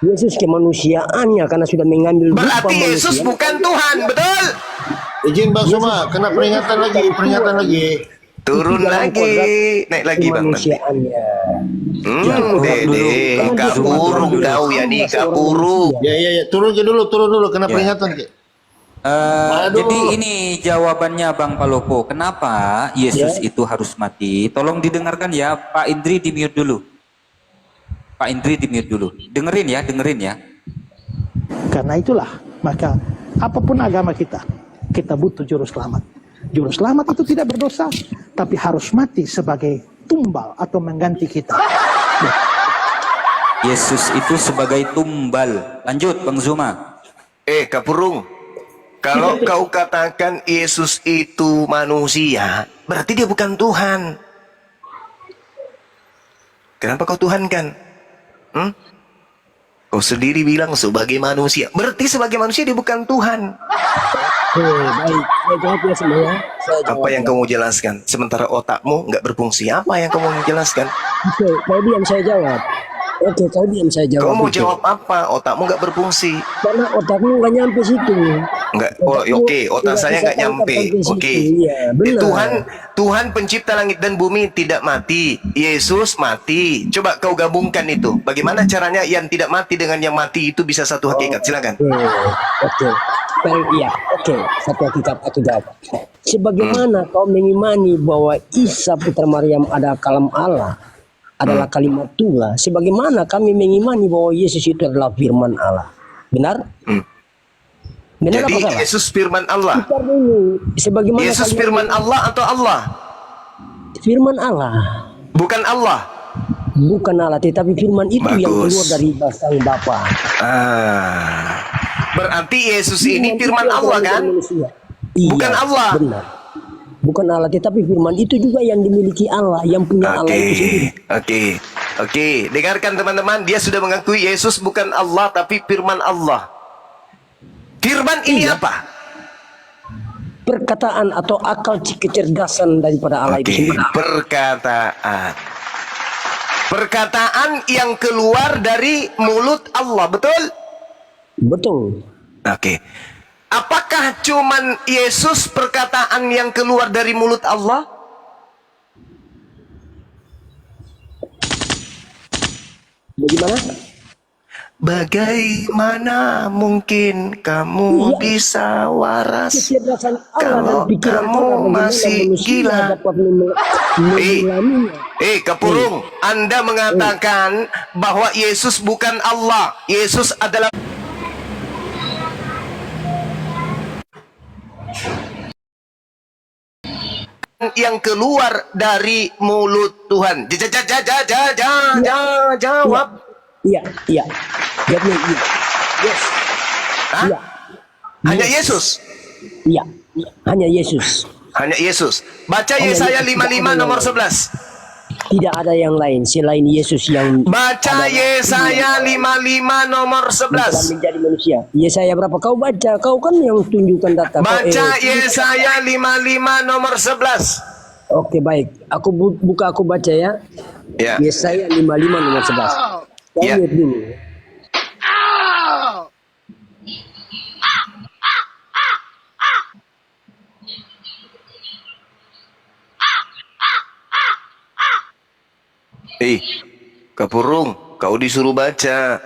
Yesus kemanusiaannya karena sudah mengambil rupa Berarti Yesus manusia. bukan Tuhan, betul? Izin Bang Suma, kena peringatan lagi, peringatan lagi. Turun Itu dalam lagi, kodrat naik lagi bang. Nanti. kemanusiaannya. Dede, kapurung kau ya nih, kapurung. Ya, turun dulu, kena peringatan Ki. Aduh. Jadi ini jawabannya Bang Palopo. Kenapa Yesus itu harus mati? Tolong didengarkan ya, Pak Indri di mute dulu. Pak Indri di mute dulu. Dengerin ya. Karena itulah, maka apapun agama kita butuh juru selamat. Juru selamat itu tidak berdosa, tapi harus mati sebagai tumbal atau mengganti kita. Yesus itu sebagai tumbal. Lanjut Bang Zuma. Kapurung. Kalau kau katakan Yesus itu manusia, berarti dia bukan Tuhan. Kenapa kau Tuhan kan? Kau sendiri bilang sebagai manusia. Berarti sebagai manusia dia bukan Tuhan. Baik, saya jawab ya semuanya. Apa yang kamu jelaskan? Sementara otakmu nggak berfungsi. Apa yang kamu jelaskan? Oke, kau diam saya jawab. Oke, kau diam saya jawab. Kau mau Oke. jawab apa? Otakmu nggak berfungsi. Karena otakmu nggak nyampe situ. Nggak. Oh, oke. Otak saya nggak nyampe. Oke. Iya, benar. Tuhan pencipta langit dan bumi tidak mati. Yesus mati. Coba kau gabungkan itu. Bagaimana caranya yang tidak mati dengan yang mati itu bisa satu hakikat? Silakan. Oke. Iya, oke. Satu hakikat aku jawab. Sebagaimana kau mengimani bahwa Isa putra Maryam adalah kalam Allah, adalah kalimatullah, sebagaimana kami mengimani bahwa Yesus itu adalah firman Allah. Benar? Benar Jadi apa salah? Yesus firman Allah. Bentar dulu. Sebagaimana Yesus kalian- firman Allah atau Allah? firman Allah. Bukan Allah. Bukan Allah, tetapi firman itu yang Bagus. keluar dari Sang Bapa. Berarti Yesus ini firman itu yang Allah keluar kan? dari manusia. Iya, Bukan Allah. Benar. Bukan Allah, tetapi firman itu juga yang dimiliki Allah, yang punya Allah itu sendiri. Oke. Dengarkan teman-teman, dia sudah mengakui Yesus bukan Allah tapi firman Allah. Firman ini apa? Perkataan atau akal kecerdasan daripada Allah itu Oke, sendiri. Perkataan yang keluar dari mulut Allah, betul? Betul. Oke. Apakah cuman Yesus perkataan yang keluar dari mulut Allah? Bagaimana? Bagaimana mungkin kamu bisa waras Kecerdasan Allah kalau dan pikiran kamu Allah bagaimana masih manusia gila? dapat mengalaminya. Kapurung, Anda mengatakan bahwa Yesus bukan Allah. Yesus adalah yang keluar dari mulut Tuhan. Jawab. Iya. Jawabnya iya. Yes. Hah? Iya. Hanya Yesus. Iya. Hanya Yesus. Hanya Yesus. Baca Hanya Yesaya Yesus, 55 nomor 11. Tidak ada yang lain selain Yesus yang Baca Yesaya 55 nomor telah 11. menjadi manusia. Yesaya berapa? Kau baca. Kau kan yang tunjukkan data. Baca Yesaya 55 nomor 11. Oke, baik. Aku buka, aku baca ya. Ya. Yesaya 55 nomor 11. Kau Ya. lihat dulu. Kapurung, kau disuruh baca.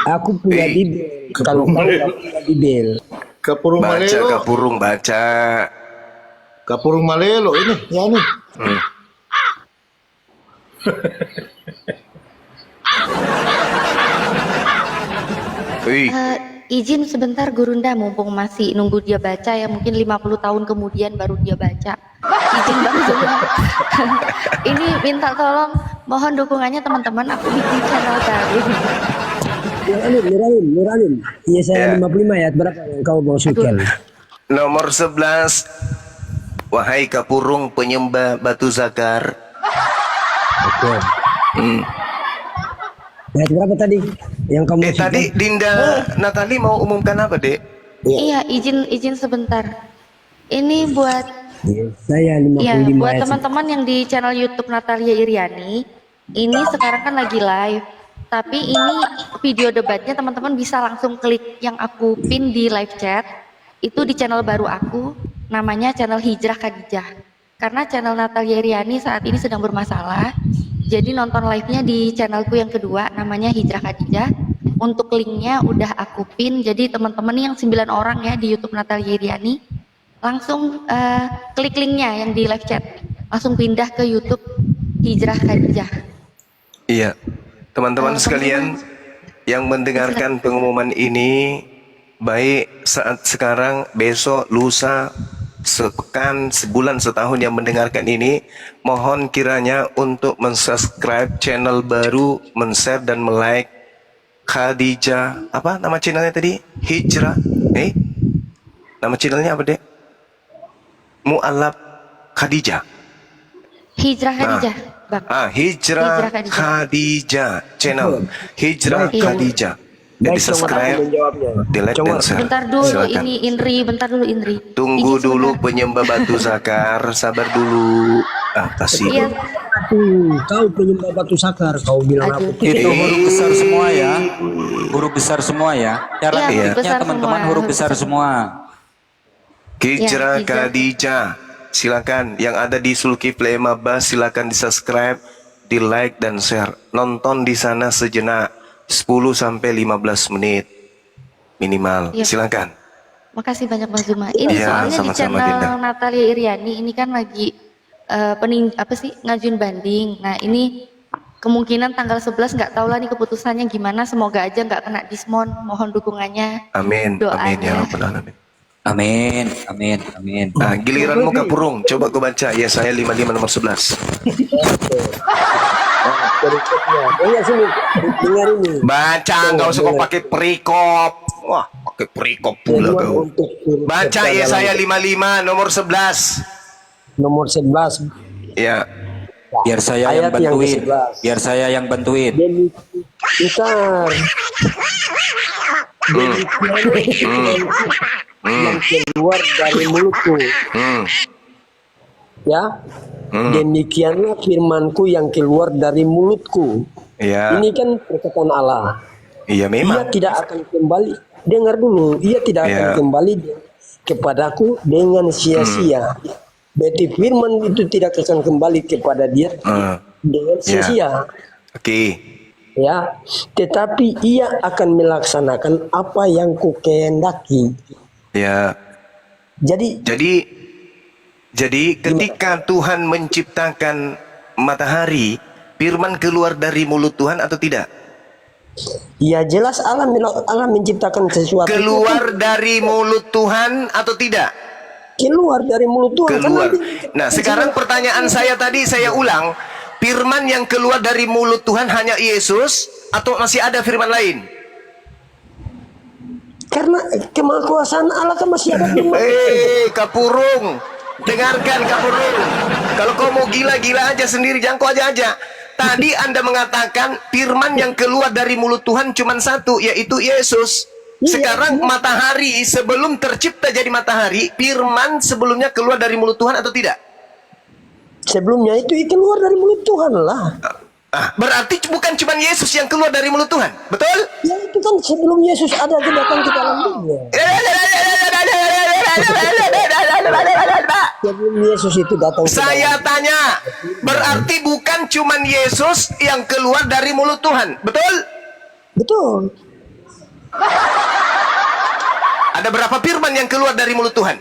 Aku punya Bible. Kalau kau nggak punya Bible, Kapurung Baca Malelo. Kapurung, baca. Kapurung Malelo ini, ya nih. Hmm. Wih, Izin sebentar Gurunda, mumpung masih nunggu dia baca ya, mungkin 50 tahun kemudian baru dia baca. Izin Bang Zuma. Ini minta tolong, mohon dukungannya teman-teman, aku bikin channel baru. Nuralin. Yesaya Ya. 55 ayat berapa yang kau mau sukel? nomor 11. Wahai Kapurung penyembah batu zakar. Oke. Ayat berapa tadi? Yang kamu sukel? Tadi Dinda Natali mau umumkan apa, Dek? Iya, izin sebentar. Ini buat Yesaya 55 ya, buat ayat. teman-teman yang di channel YouTube Natalia Iriani. Ini sekarang kan lagi live. Tapi ini video debatnya teman-teman bisa langsung klik yang aku pin di live chat. Itu di channel baru aku, namanya channel Hijrah Khadijah. Karena channel Natalia Iriani saat ini sedang bermasalah. Jadi nonton live-nya di channelku yang kedua, namanya Hijrah Khadijah. Untuk linknya udah aku pin. Jadi teman-teman yang 9 orang ya di YouTube Natalia Iriani, langsung klik linknya yang di live chat. Langsung pindah ke YouTube Hijrah Khadijah. Iya. Teman-teman sekalian yang mendengarkan pengumuman ini, baik saat sekarang, besok, lusa, sepekan, sebulan, setahun yang mendengarkan ini, mohon kiranya untuk mensubscribe channel baru, men-share dan me-like Khadijah. Apa nama channelnya tadi? Hijrah. Nama channelnya apa, Dek? Mu'alaf Khadijah. Hijrah Khadijah, Bang. Hijrah Khadijah channel. Hijrah Iya. Khadijah. Jadi subscribe, di like dan share. Bentar dulu Silakan. ini Indri, bentar dulu Indri. Tunggu Izin dulu sebentar. penyembah batu zakar, sabar dulu. Kasih. Iya, Kau penyembah batu sakar, kau bilang aduh. aku. Itu huruf besar semua ya. Huruf besar semua ya. Cara Iya, huruf ketiknya besar teman-teman semua, huruf huruf besar besar. semua. Hijrah Ya, Khadijah. Silakan yang ada di Zulkifli Mabas silakan di subscribe, di like dan share. Nonton di sana sejenak 10 sampai 15 menit minimal. Iya. Silakan. Makasih banyak Bang Zuma. Ini Iya, soalnya di sama-sama, channel Dinda. Natalia Iriani ini kan lagi ngajuin banding. Nah ini kemungkinan tanggal 11 nggak tahu lah nih keputusannya gimana. Semoga aja nggak kena dismon. Mohon dukungannya. Amin. Amin ya Doanya. rabbal alamin. Amin, amin, amin. Nah, giliranmu Kapurung, coba kau baca ya saya 55 nomor 11. Dengar sini, dengar ini. Baca, enggak usah kau pakai perikop. Wah, pakai perikop pula kau. Untuk huruf Baca serta ya dalam saya 55 nomor 11. nomor 11. Ya. Biar saya yang Ayat yang bantuin. ke-11. Biar saya yang bantuin. Bentar. Yang keluar dari mulutku. Ya. Demikianlah firmanku yang keluar dari mulutku. Ya. Ini kan perkataan Allah. Iya Ia memang. tidak akan kembali. Dengar dulu, ia tidak akan Ya. kembali kepadaku dengan sia-sia. Berarti firman itu tidak akan kembali kepada dia dengan sia-sia. Oke. Ya, tetapi ia akan melaksanakan apa yang kukehendaki. Ya. Jadi Jadi ketika Tuhan menciptakan matahari, firman keluar dari mulut Tuhan atau tidak? ya jelas Allah menciptakan sesuatu itu Keluar dari mulut Tuhan atau tidak? keluar dari mulut Tuhan. Keluar. Karena Nah, sekarang pertanyaan saya tadi saya ulang, firman yang keluar dari mulut Tuhan hanya Yesus atau masih ada firman lain? karena kemahakuasaan Allah kan masih ada firman. Kapurung, dengarkan Kapurung. Kalau kau mau gila-gila aja sendiri, jangan kau aja. Tadi Anda mengatakan firman yang keluar dari mulut Tuhan cuma satu, yaitu Yesus. Sekarang matahari sebelum tercipta jadi matahari, firman sebelumnya keluar dari mulut Tuhan atau tidak? Sebelumnya itu keluar dari mulut Tuhan lah. Berarti bukan cuma Yesus yang keluar dari mulut Tuhan, betul? Ya itu kan sebelum Yesus ada datang ke dalam dunia. Sebelum Yesus itu datang ke Saya dalam tanya, berarti bukan cuma Yesus yang keluar dari mulut Tuhan, betul? Betul. Ada berapa firman yang keluar dari mulut Tuhan?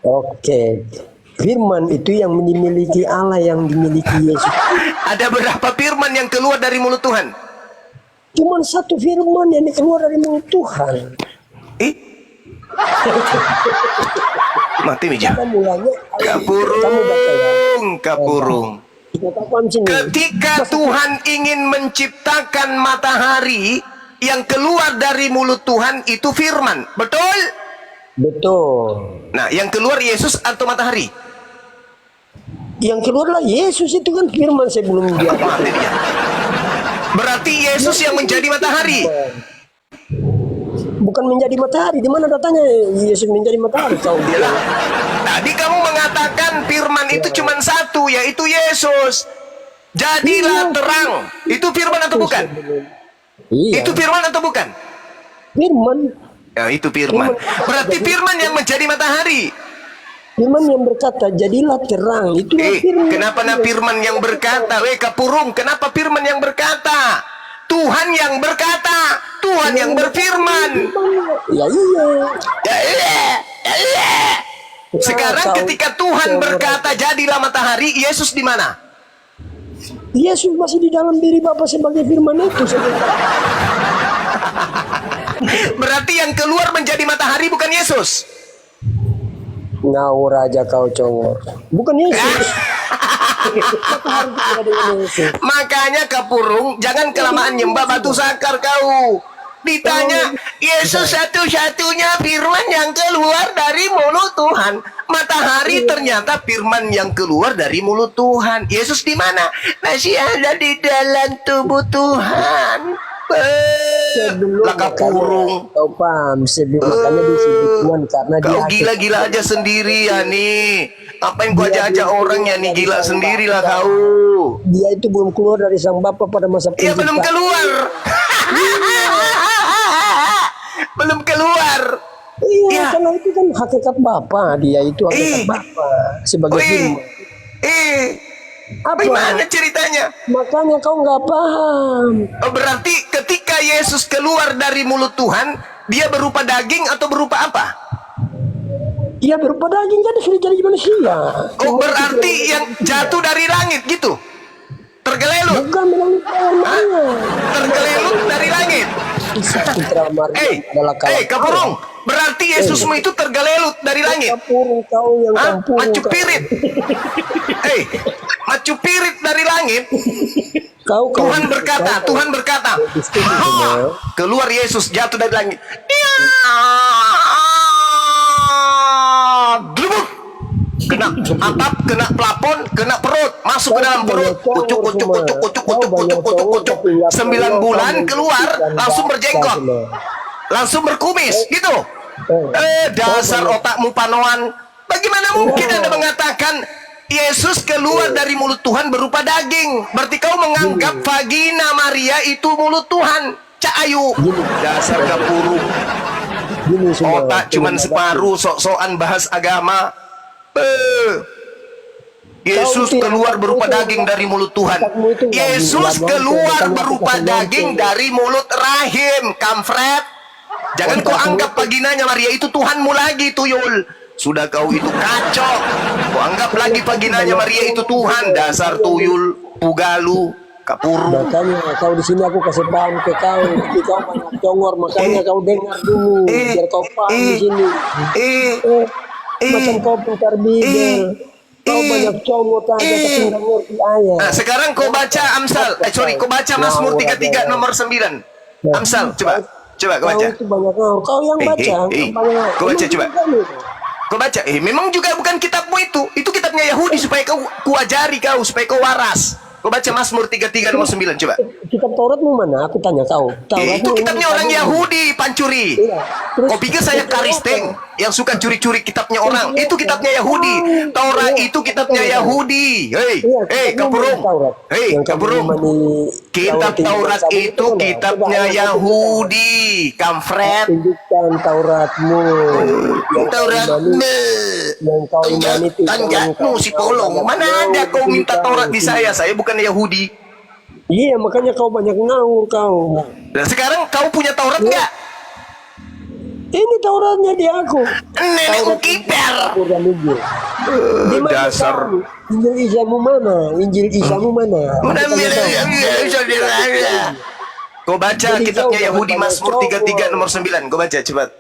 Oke. Firman itu yang dimiliki Allah, yang dimiliki Yesus. Ada berapa firman yang keluar dari mulut Tuhan? Cuman satu firman yang keluar dari mulut Tuhan. Mati meja. Kita mulanya Kapurung. Ketika Tuhan ingin menciptakan matahari, yang keluar dari mulut Tuhan itu firman, betul? Betul. Nah, yang keluar Yesus atau matahari? Yang keluarlah Yesus, itu kan firman sebelum dia. Mati dia. Berarti Yesus yang menjadi matahari. Bukan menjadi matahari. Di mana datangnya Yesus menjadi matahari? Kau bilang. Tadi kamu mengatakan firman itu cuma satu, yaitu Yesus. Jadilah terang. Itu firman atau bukan? Iya. Itu firman atau bukan? Firman. Ya, itu firman. Berarti firman yang menjadi matahari. Firman yang berkata, jadilah terang. Itu firman. Kenapa firman yang berkata? Kapurung, kenapa firman yang berkata? Tuhan yang berkata, Tuhan yang berfirman. Ya iya. Sekarang ketika Tuhan berkata jadilah matahari, Yesus di mana? Yesus masih di dalam diri Bapa sebagai firman itu. Berarti yang keluar menjadi matahari bukan Yesus. Ngawur aja kau cowok. Bukan Yesus. Makanya Kapurung, jangan kelamaan nyembah batu sakar kau. Ditanya, Yesus satu-satunya firman yang keluar dari mulut Tuhan. Matahari ternyata firman yang keluar dari mulut Tuhan. Yesus di mana? Masih ada di dalam tubuh Tuhan. Lah Kapurung. Kau paham, makanya disebut Tuhan karena Kau dia gila-gila aja sendiri ya nih. Apa yang gua ajak orang ya nih, gila sendirilah kau. Dia itu belum keluar dari sang Bapa pada masa Iya belum keluar. Belum keluar. Iya, karena itu kan hakikat Bapa. Dia itu hakikat Bapa sebagai firman. Bagaimana ceritanya? Makanya kau nggak paham. Oh, berarti ketika Yesus keluar dari mulut Tuhan, dia berupa daging atau berupa apa? Dia berupa daging, jadi sudah jadi manusia. Oh, berarti yang jatuh dari langit gitu? Tergelelut? Bukan melalui permainan. Tergelelut dari langit? Kapurung, berarti Yesusmu itu tergelelut dari langit? Kapurung kau yang kampung. Macu pirit. Macu pirit dari langit. Tuhan berkata, keluar Yesus jatuh dari langit. Glubuk. Kena atap, kena plafon, kena perut, masuk ke dalam perut, kucuk. 9 bulan keluar, langsung berjenggot, langsung berkumis, gitu. Dasar otakmu panoan. Bagaimana mungkin Anda mengatakan Yesus keluar dari mulut Tuhan berupa daging? Berarti kau menganggap vagina Maria itu mulut Tuhan. Cak Ayu, dasar Kapurung. Otak cuman separuh, sok-sokan bahas agama. Yesus keluar berupa daging dari mulut Tuhan. Yesus keluar berupa daging dari mulut rahim, kampret. Jangan kau anggap vaginanya Maria itu Tuhanmu lagi, tuyul. Sudah kau itu kacau. Kau anggap lagi vaginanya Maria itu Tuhan. Dasar tuyul, pugalu, Kapurung. Makanya kau di sini aku kasih paham ke kau. Tapi kau banyak congor, makanya kau dengar dulu biar kau paham di sini. Macam kau putar bibir. Kau banyak congor aja tapi nggak ngerti ayat. Nah, sekarang kau baca Amsal. Kau baca Mazmur 33 nomor 9. Amsal, coba kau baca. Kau itu banyak ngawur. Kau yang baca. Kau baca coba. Kau baca. Memang juga bukan kitabmu itu. Itu kitabnya Yahudi supaya kau kuajari kau supaya kau waras. Kau baca Mazmur 33 nomor 9 coba. kitab Tauratmu mana? Aku tanya kau. Itu Tauratmu kitabnya orang Yahudi, pancuri. Iya. Terus Kau pikir saya Karisteng yang suka curi-curi kitabnya orang? Itu kitabnya Yahudi. Taurat itu kitabnya Yahudi. Hei, Iya, hei, kitabnya Kapurung. Taurat. Hei, Yang kamu Kapurung. imani Kitab Taurat Taurat itu mana? kitabnya Coba Yahudi, Kamfred. tunjukkan Tauratmu. Tauratmu. Yang kau imani itu. Tanjatmu si Polong. Mana ada kau minta Taurat di saya? Saya bukan Yahudi. Iya, makanya kau banyak ngawur kau. Dan sekarang kau punya Taurat nggak? Ini Tauratnya di aku. Nenekmu kiper. Quran Injil. Di mana Dasar. kau? Injil Isamu mana? Injil Isamu mana? Mana saudara? Kau baca kitabnya Yahudi Mazmur 33 nomor 9. Kau baca cepat.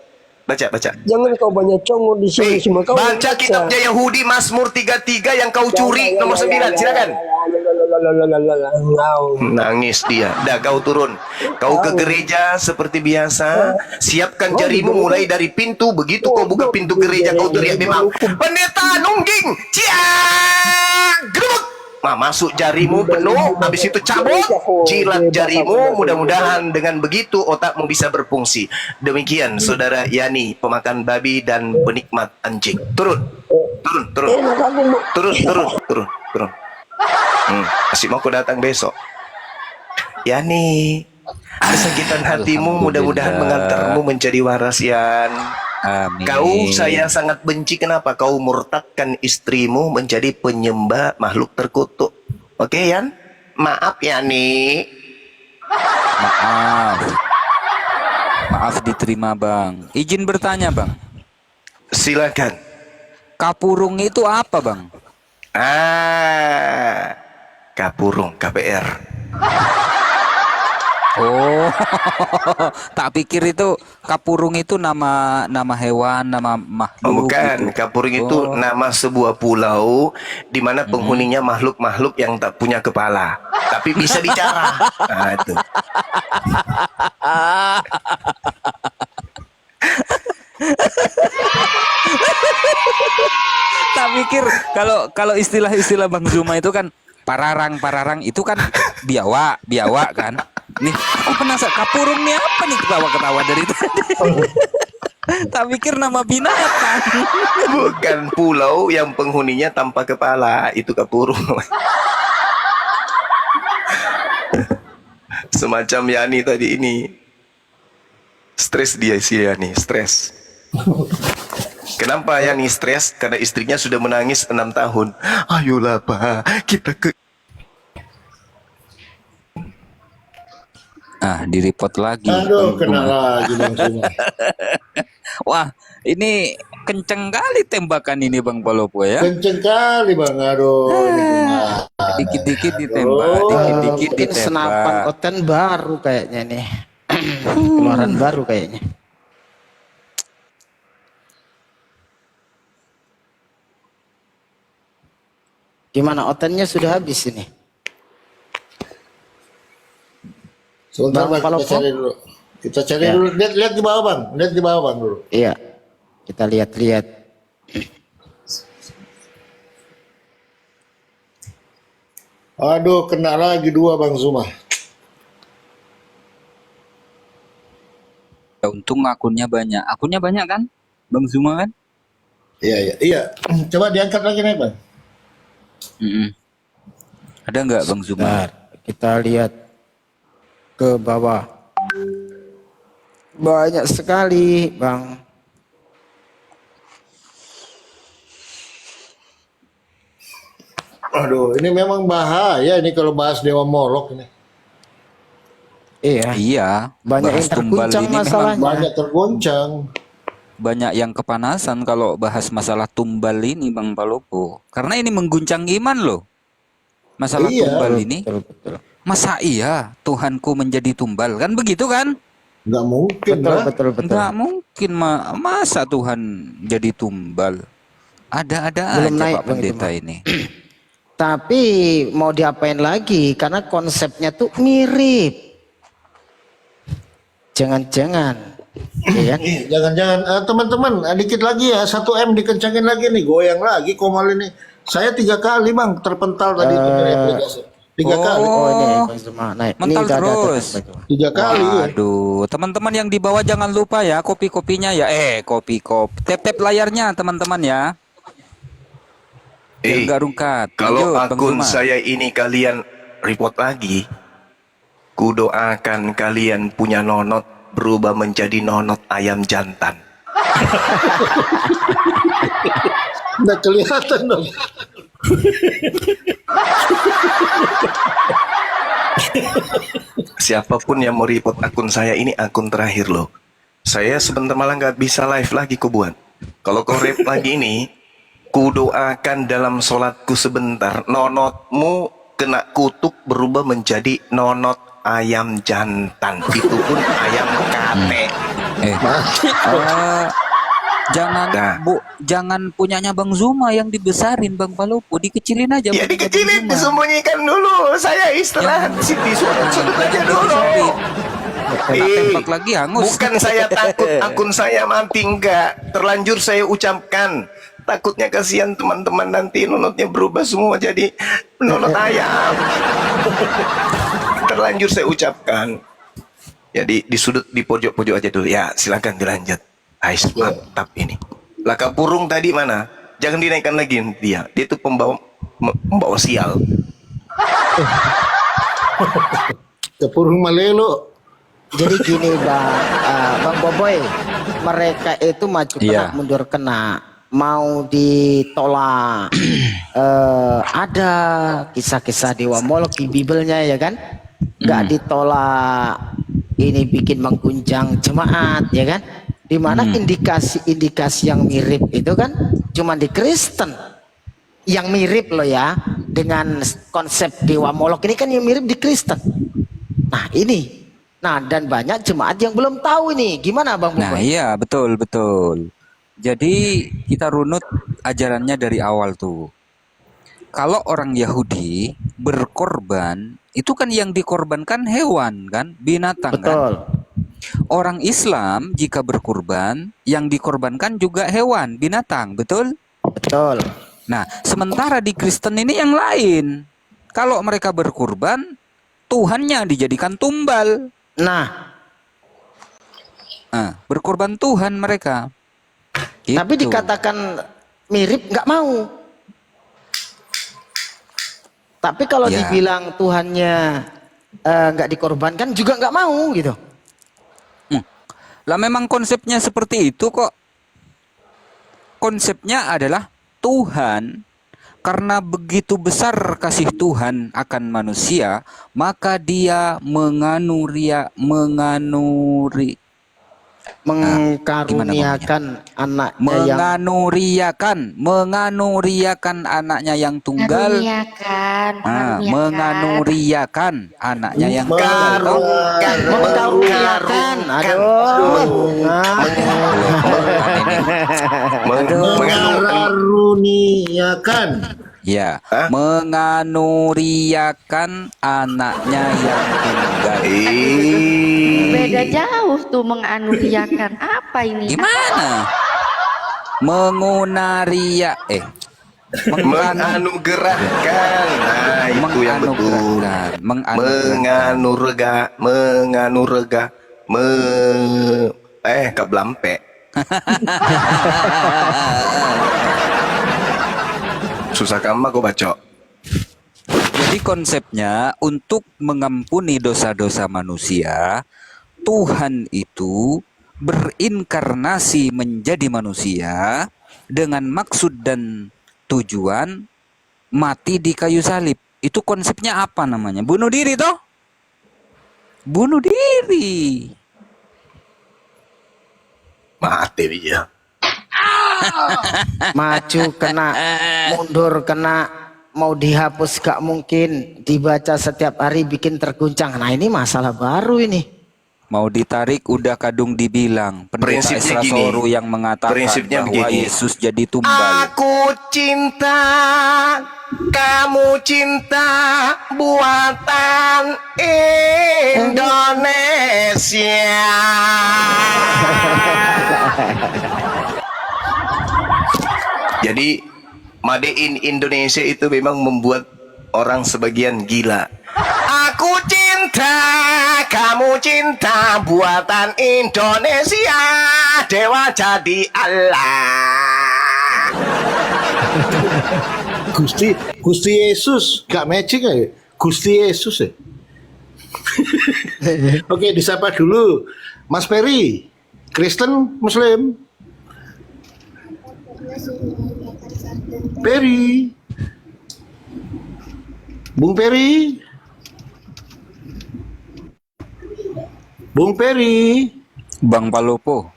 Baca. Jangan kau banyak congor di sini semua. Kau Baca kitabnya Yahudi Mazmur 33 yang kau curi nomor 9. Silakan. Nangis dia. Dah kau turun. Kau ke gereja seperti biasa. Siapkan jarimu mulai dari pintu. Begitu kau buka pintu gereja kau teriak memang pendeta nungging. Ciak. Gerubuk. Nah, masuk jarimu penuh, habis itu cabut, jilat jarimu, mudah-mudahan dengan begitu otakmu bisa berfungsi. Demikian saudara Yani, pemakan babi dan penikmat anjing. Turun. Masih mau aku datang besok. Yani, kesakitan hatimu mudah-mudahan mengantarmu menjadi waras, Yan. Amin. Kau saya sangat benci. Kenapa? Kau murtadkan istrimu menjadi penyembah makhluk terkutuk. Oke, Yan? Maaf, Yani. Maaf diterima, Bang. Izin bertanya, Bang. Silakan. Kapurung itu apa, Bang? Kapurung, KPR. Oh, tak pikir itu kapurung itu nama hewan, nama makhluk. Oh, bukan, gitu. Kapurung itu nama sebuah pulau di mana penghuninya makhluk-makhluk yang tak punya kepala, tapi bisa bicara. Nah, itu. Tak pikir kalau istilah-istilah Bang Zuma itu kan pararang itu kan biawak kan. Nih, aku penasaran kapurung nih apa nih ketawa-ketawa dari tadi. Tak pikir nama binatang. Bukan pulau yang penghuninya tanpa kepala, itu kapurung. Semacam Yani tadi ini. Stres dia si Yani, stres. Kenapa Yani stres? Karena istrinya sudah menangis 6 tahun. Ayolah Pak, kita ke... Di-report lagi. Aduh, kena lagi Bang Zuma. Wah, ini kenceng kali tembakan ini Bang Palopo ya. Kenceng kali Bang, aduh. Ini gimana? Dikit-dikit ditembak, dikit-dikit Mungkin senapan ditembak. Oten baru kayaknya nih. Keluaran baru kayaknya. Gimana Otennya sudah habis ini? Sebentar Bang Bang, kita Palopo? cari dulu. Kita cari Ya. dulu. Lihat di bawah Bang. Lihat di bawah Bang dulu. Iya. Kita lihat-lihat. Aduh, kena lagi 2 Bang Zuma. Ya, untung akunnya banyak. Akunnya banyak kan? Bang Zuma kan? Iya. Coba diangkat lagi nih Bang. Ada nggak Bang Zuma? Bentar, kita lihat ke bawah. Banyak sekali, Bang. Aduh, ini memang bahaya ini kalau bahas Dewa Molok ini. Iya. Iya. Banyak bahas yang tumbal terguncang ini memang masalahnya. Banyak tergoncang. banyak yang kepanasan kalau bahas masalah tumbal ini Bang Palopo. Karena ini mengguncang iman loh. Masalah Iya. tumbal ini. Betul. Masa iya Tuhanku menjadi tumbal? Kan begitu kan? Nggak mungkin lah. Betul. Nggak mungkin masa Tuhan jadi tumbal. Ada-ada Belum aja naik, Pak Bang, Pendeta itu, ini. Tapi mau diapain lagi? Karena konsepnya tuh mirip. Jangan-jangan. Ya kan? Jangan-jangan teman-teman dikit lagi ya 1 M dikencangin lagi nih, goyang lagi komal ini. Saya 3 kali Bang terpental tadi itu dari aplikasi. 3 kali. Oh ini Bang Zuma naik. Ini Mental udah ada terus. Bang Zuma. 3 kali ya. Aduh, teman-teman yang di bawah jangan lupa ya kopi-kopinya ya. Tap-tap layarnya teman-teman ya. Biar nggak rungkat. Kalau Lanjut, Bang akun Zuma. saya ini kalian report lagi, ku doakan kalian punya nonot berubah menjadi nonot ayam jantan. Nggak kelihatan dong. Siapapun yang mau report akun saya ini akun terakhir loh. Saya sebentar malah nggak bisa live lagi kau buat. Kalau kau rep lagi ini, ku doakan dalam sholatku sebentar, nonotmu kena kutuk berubah menjadi nonot ayam jantan. Itu pun ayam kate. Jangan Nah. jangan punyanya Bang Zuma yang dibesarin Bang Palopo, dikecilin aja. Ya punyanya dikecilin, Bang Zuma. disembunyikan dulu. Saya istirahat di sudut aja dulu. Kena tembak lagi hangus. Bukan saya takut akun saya mati, enggak. Terlanjur saya ucapkan. Takutnya kasihan teman-teman nanti nonotnya berubah semua jadi nonot ayam. Terlanjur saya ucapkan. Jadi di sudut di pojok-pojok aja dulu. Ya silakan dilanjut. Ais mantap ini. Lah Kapurung tadi mana? Jangan dinaikkan lagi dia. Dia itu pembawa sial. Kapurung Malelo. Jadi gini Bang Boboy, mereka itu maju kena Iya. mundur kena, mau ditolak. Ada kisah-kisah Dewa Molok di Bibelnya ya kan, nggak ditolak. Ini bikin mengguncang jemaat ya kan, dimana indikasi-indikasi yang mirip itu kan cuma di Kristen yang mirip loh ya, dengan konsep Dewa Molok ini kan yang mirip di Kristen. Nah ini. Nah, dan banyak jemaat yang belum tahu ini. Gimana Bang Nah, Bubun? iya, betul. Jadi kita runut ajarannya dari awal tuh. Kalau orang Yahudi berkorban, itu kan yang dikorbankan hewan kan, binatang kan. Betul. Orang Islam jika berkorban, yang dikorbankan juga hewan, binatang, betul? Betul. Nah, sementara di Kristen ini yang lain. Kalau mereka berkorban, Tuhannya dijadikan tumbal. Nah, Berkorban Tuhan mereka. tapi Gitu. dikatakan mirip nggak mau. Tapi kalau Ya. dibilang Tuhannya nggak dikorbankan juga nggak mau gitu. Lah memang konsepnya seperti itu kok. Konsepnya adalah Tuhan karena begitu besar kasih Tuhan akan manusia, maka dia Mengkaruniakan anaknya yang menganuriakan anaknya yang tunggal. Menganuriakan anaknya yang tunggal. mengkaruniakan. Mengaruniakan. Ya, menganuriakan anaknya yang tunggal. Beda jauh tuh menganuriakan. Apa ini? Gimana? Menganugerahkan. Nah, itu yang betul. Menganurega. Kablampe. Susah kama kau baca. Jadi konsepnya untuk mengampuni dosa-dosa manusia, Tuhan itu berinkarnasi menjadi manusia dengan maksud dan tujuan mati di kayu salib. Itu konsepnya apa namanya? Bunuh diri toh? Bunuh diri. Mati dia. maju kena, mundur kena, mau dihapus gak mungkin, dibaca setiap hari bikin terguncang. Nah ini masalah baru ini. Mau ditarik udah kadung dibilang. Pendeta Prinsipnya Esra gini. Soru yang mengatakan Prinsipnya bahwa begini. Yesus jadi tumbal. Aku cinta, kamu cinta, buatan Indonesia. Jadi Made in Indonesia itu memang membuat orang sebagian gila. Aku cinta, kamu cinta, buatan Indonesia, dewa jadi Allah. Gusti Yesus gak matching ya? Gusti Yesus ya. Oke, disapa dulu Mas Peri, Kristen Muslim. Peri, Bung Peri, Bung Peri. Bang Palopo,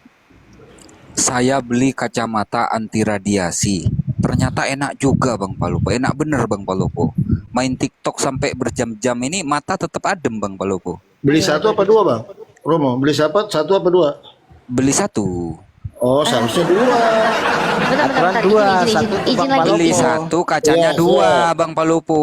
saya beli kacamata anti radiasi. Ternyata enak juga Bang Palopo. Enak bener Bang Palopo. Main TikTok sampai berjam-jam ini mata tetap adem Bang Palopo. Beli satu apa dua Bang? Romo, beli satu apa dua? Beli satu. Oh, seharusnya dua. Aturan dua, satu izin Bang lagi. Palopo. Beli satu, kacanya Iya, dua iya. Bang Palopo.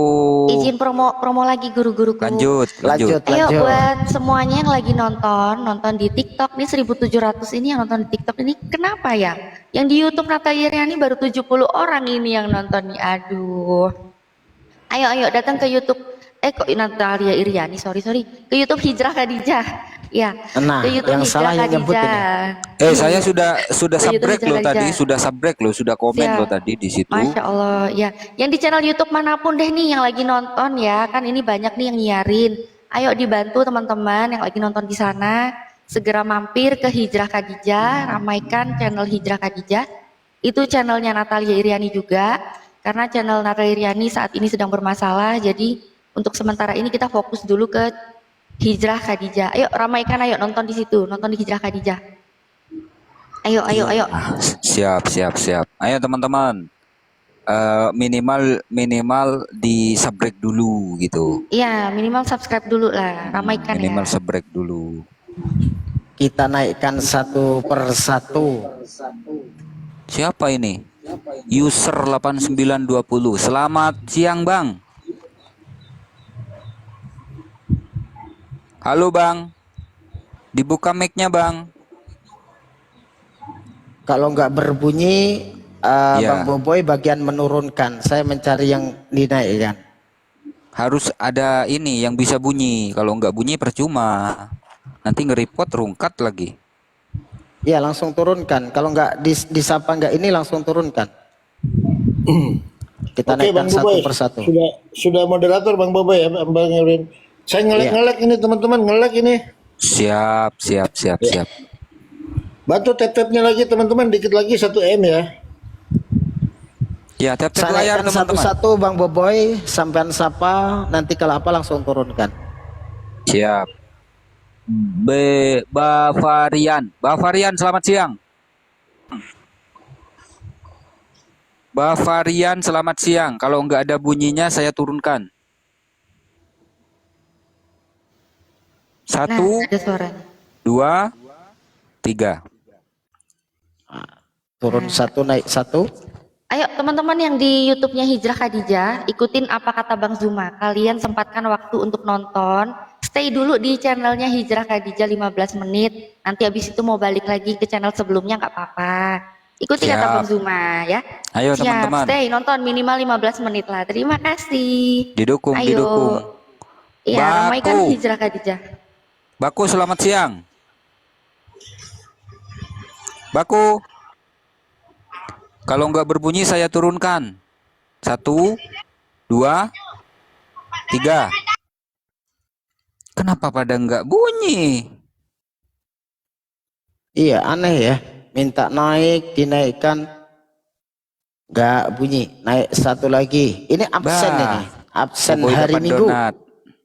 Izin promo lagi guru-guruku. Lanjut. Lanjut. Ayo buat semuanya yang lagi nonton di TikTok nih 1.700 ini yang nonton di TikTok ini kenapa ya? Yang di YouTube Natalia Iriani baru 70 orang ini yang nonton nih. Aduh. Ayo datang ke YouTube. Kok Natalia Iriani, sorry. Ke YouTube Hijrah Khadijah. Ya. Nah, ke YouTube yang salah yang nyebut ini. Saya sudah Ke YouTube subrek loh Hijrah tadi, Khadijah. sudah subrek loh, sudah komen Ya. loh tadi di situ. Masya Allah, ya. Yang di channel YouTube manapun deh nih yang lagi nonton ya, kan ini banyak nih yang nyiarin. Ayo dibantu teman-teman yang lagi nonton di sana, segera mampir ke Hijrah Khadijah, ramaikan channel Hijrah Khadijah. Itu channelnya Natalia Iriani juga, karena channel Natalia Iriani saat ini sedang bermasalah, jadi untuk sementara ini kita fokus dulu ke Hijrah Khadijah. Ayo ramaikan, ayo nonton di situ, nonton di Hijrah Khadijah. Ayo. Siap. Ayo teman-teman. Minimal di subrek dulu gitu. Iya, minimal subscribe dulu lah, ramaikan Minimal ya. subrek dulu. Kita naikkan satu per satu. Siapa ini? User 8920. Selamat siang, Bang. Halo, Bang. Dibuka mic-nya, Bang. Kalau nggak berbunyi, Ya. Bang Boboy bagian menurunkan. Saya mencari yang dinaikkan. Harus ada ini yang bisa bunyi. Kalau nggak bunyi percuma. Nanti nge-report rungkat lagi. Ya, langsung turunkan. Kalau nggak disapa nggak ini langsung turunkan. Kita Oke, naikkan Bang satu Boboy. per satu. Sudah moderator Bang Boboy ya, Bang Eurin. Saya ngelek ini teman-teman, ngelek ini. Siap. Bantu tap-tapnya lagi teman-teman, dikit lagi 1 M ya. Ya, tap Saya layar naikkan teman-teman. satu-satu Bang Boboy, sampean sapa, nanti kalau apa langsung turunkan. Siap. Bavarian, selamat siang. Bavarian, selamat siang. Kalau nggak ada bunyinya, saya turunkan. Nah, 1, ada suaranya. 2, 3. Turun satu, naik satu. Ayo teman-teman yang di YouTube-nya Hijrah Khadijah, ikutin apa kata Bang Zuma. Kalian sempatkan waktu untuk nonton. Stay dulu di channelnya Hijrah Khadijah 15 menit. Nanti habis itu mau balik lagi ke channel sebelumnya nggak apa-apa. Ikuti kata Siap. Bang Zuma ya. Ayo, Siap, teman-teman. stay nonton minimal 15 menit lah. Terima kasih. Didukung. Iya, ramaikan Baku. Hijrah Khadijah. Baku, selamat siang. Baku. Kalau nggak berbunyi, saya turunkan. 1, 2, 3. Kenapa pada nggak bunyi? Iya, aneh ya. Minta naik, dinaikkan, nggak bunyi. Naik satu lagi. Ini absen Bah, ini. Absen Boboiboy hari dapat Minggu. donat.